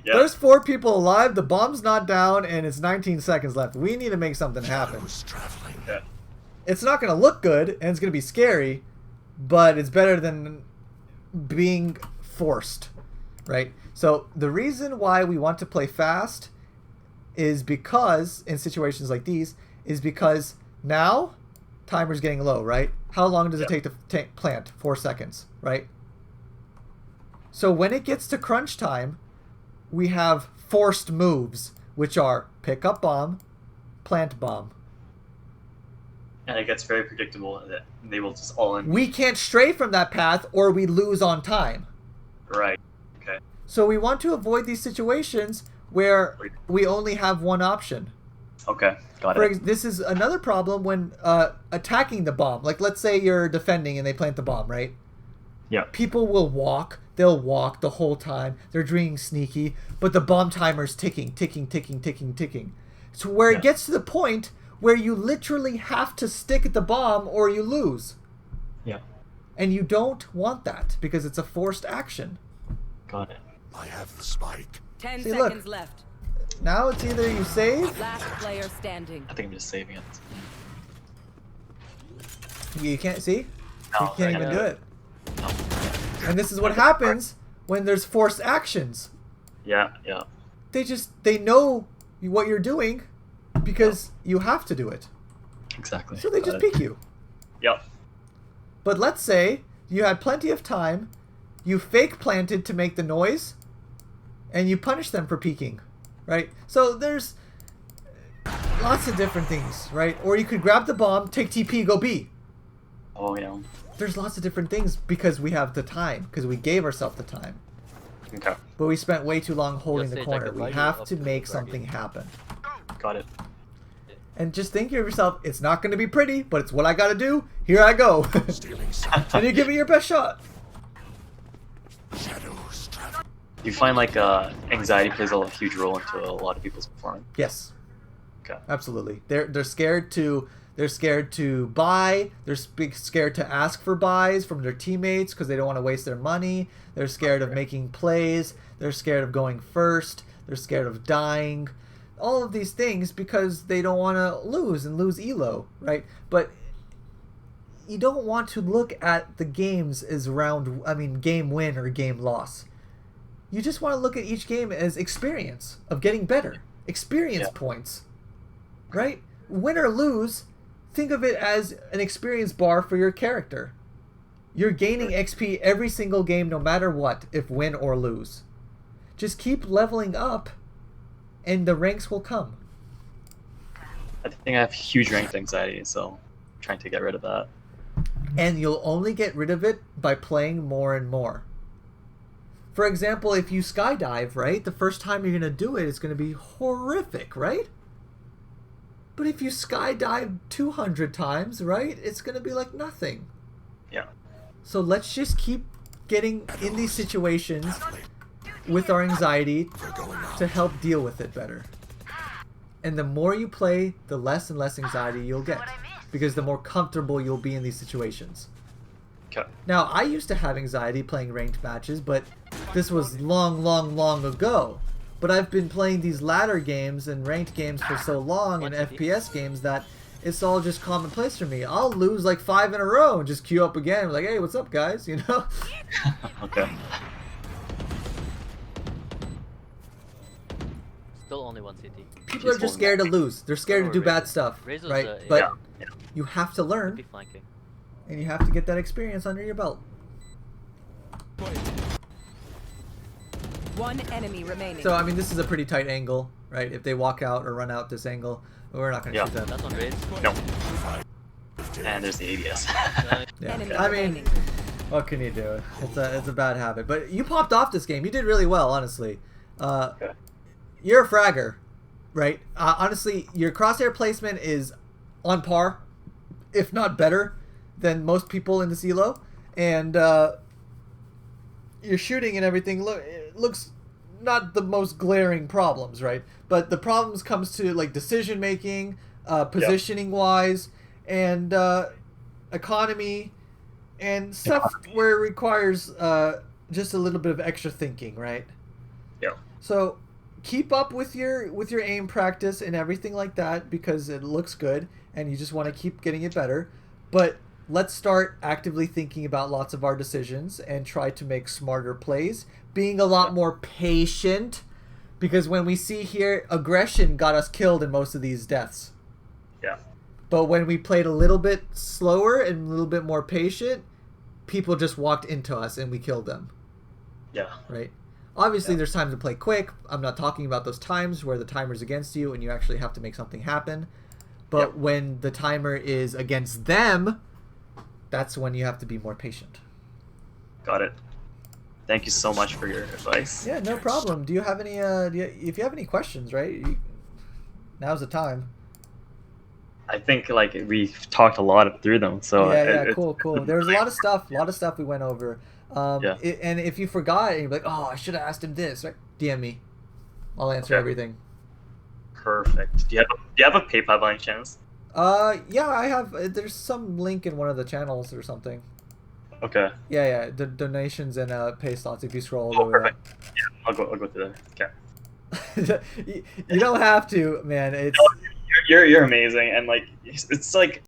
C: There's 4 people alive, the bomb's not down, and it's 19 seconds left. We need to make something happen.
A: Yeah.
C: It's not going to look good, and it's going to be scary, but it's better than being forced, right? So the reason why we want to play fast is because, in situations like these, is because now timer's getting low, right? How long does it take to plant? 4 seconds, right? So when it gets to crunch time, we have forced moves, which are pick up bomb, plant bomb.
A: And it gets very predictable that they will just all in.
C: We can't stray from that path or we lose on time.
A: Right. Okay.
C: So we want to avoid these situations where we only have one option.
A: Okay. Got it.
C: This is another problem when attacking the bomb. Like, let's say you're defending and they plant the bomb, right?
A: Yeah.
C: People will walk. They'll walk the whole time. They're being sneaky, but the bomb timer's ticking. So where it gets to the point where you literally have to stick at the bomb or you lose.
A: Yeah.
C: And you don't want that because it's a forced action.
A: Got it.
E: I have the spike.
F: 10
C: See,
F: seconds
C: look.
F: left.
C: Now it's either you save.
F: Last player standing.
A: I think I'm just saving it.
C: You can't see.
A: No,
C: You can't
A: I
C: even
A: know.
C: do it. And this is what happens when there's forced actions.
A: Yeah. Yeah.
C: They know what you're doing because you have to do it.
A: Exactly.
C: So they just peek you.
A: Yep.
C: But let's say you had plenty of time, you fake planted to make the noise, and you punish them for peeking, right? So there's lots of different things, right? Or you could grab the bomb, take TP, go B.
A: Oh yeah.
C: There's lots of different things because we have the time, because we gave ourselves the time.
A: Okay.
C: But we spent way too long holding the
D: say
C: corner.
D: Jack
C: We
D: Light
C: have
D: up
C: to
D: to
C: make
D: the
C: something
D: target.
C: happen.
A: Got it.
C: And just think to yourself, it's not going to be pretty, but it's what I got to do. Here I go.
E: Stealing sight.
C: And you give it your best shot.
E: Shadows travel.
A: You find like anxiety plays a huge role into a lot of people's performance.
C: Yes.
A: Okay.
C: Absolutely. They're scared to buy. They're scared to ask for buys from their teammates because they don't want to waste their money. They're scared of making plays. They're scared of going first. They're scared of dying. All of these things because they don't want to lose and lose elo, right? But you don't want to look at the games as game win or game loss. You just want to look at each game as experience of getting better. Experience points. Right? Win or lose, think of it as an experience bar for your character. You're gaining XP every single game no matter what, if win or lose. Just keep leveling up and the ranks will come.
A: I think I have huge ranked anxiety, so I'm trying to get rid of that.
C: And you'll only get rid of it by playing more and more. For example, if you skydive, right? The first time you're going to do it, it's going to be horrific, right? But if you skydive 200 times, right? It's going to be like nothing.
A: Yeah.
C: So let's just keep getting in these situations with our anxiety to help deal with it better. And the more you play, the less and less anxiety you'll get. Because the more comfortable you'll be in these situations.
A: Okay.
C: Now, I used to have anxiety playing ranked matches, but this was long ago. But I've been playing these ladder games and ranked games for so long and FPS games that it's all just commonplace for me. I'll lose like 5 in a row and just queue up again and be like, hey, what's up, guys? You know?
A: Okay.
D: Still only one CT.
C: People are just scared to lose. They're scared to do bad stuff,
D: Razor's,
C: right? But
A: Yeah.
C: you have to
D: Be
C: learn,
D: flanking.
C: and you have to get that experience under your belt.
F: One enemy remaining.
C: So, I mean, this is a pretty tight angle, right? If they walk out or run out this angle, we're not going to
A: Yeah.
C: shoot them.
D: That's on raid.
A: No. And there's the ABS.
C: Yeah.
F: Enemy
C: I mean,
F: remaining.
C: what can you do? It's a bad habit. But you popped off this game. You did really well, honestly.
A: Okay.
C: You're a fragger, right? Honestly, your crosshair placement is on par, if not better, than most people in the CeeLo. And you're shooting and everything it looks not the most glaring problems, right? But the problems comes to like decision making, positioning wise, and economy, and stuff where it requires just a little bit of extra thinking, right?
A: Yeah.
C: So keep up with your aim practice and everything like that because it looks good and you just want to keep getting it better. But let's start actively thinking about lots of our decisions and try to make smarter plays, being a lot more patient, because when we see here, aggression got us killed in most of these deaths.
A: Yeah.
C: But when we played a little bit slower and a little bit more patient, people just walked into us and we killed them.
A: Yeah.
C: Right? Obviously, there's times to play quick. I'm not talking about those times where the timer's against you and you actually have to make something happen. But when the timer is against them, that's when you have to be more patient.
A: Got it. Thank you so much for your advice.
C: Yeah, no problem. Do you have any? If you have any questions, right? Now's the time.
A: I think like we talked a lot through them. So
C: cool. There was a lot of stuff we went over. And if you forgot, and you're like, oh, I should have asked him this, right? DM me. I'll answer everything.
A: Perfect. Do you have a PayPal by any chance?
C: Yeah, I have. There's some link in one of the channels or something.
A: Okay.
C: Yeah. The donations and pay slots. If you scroll all the way up.
A: Yeah, I'll go through that. Okay.
C: You don't have to, man. It's
A: you're amazing, and like it's like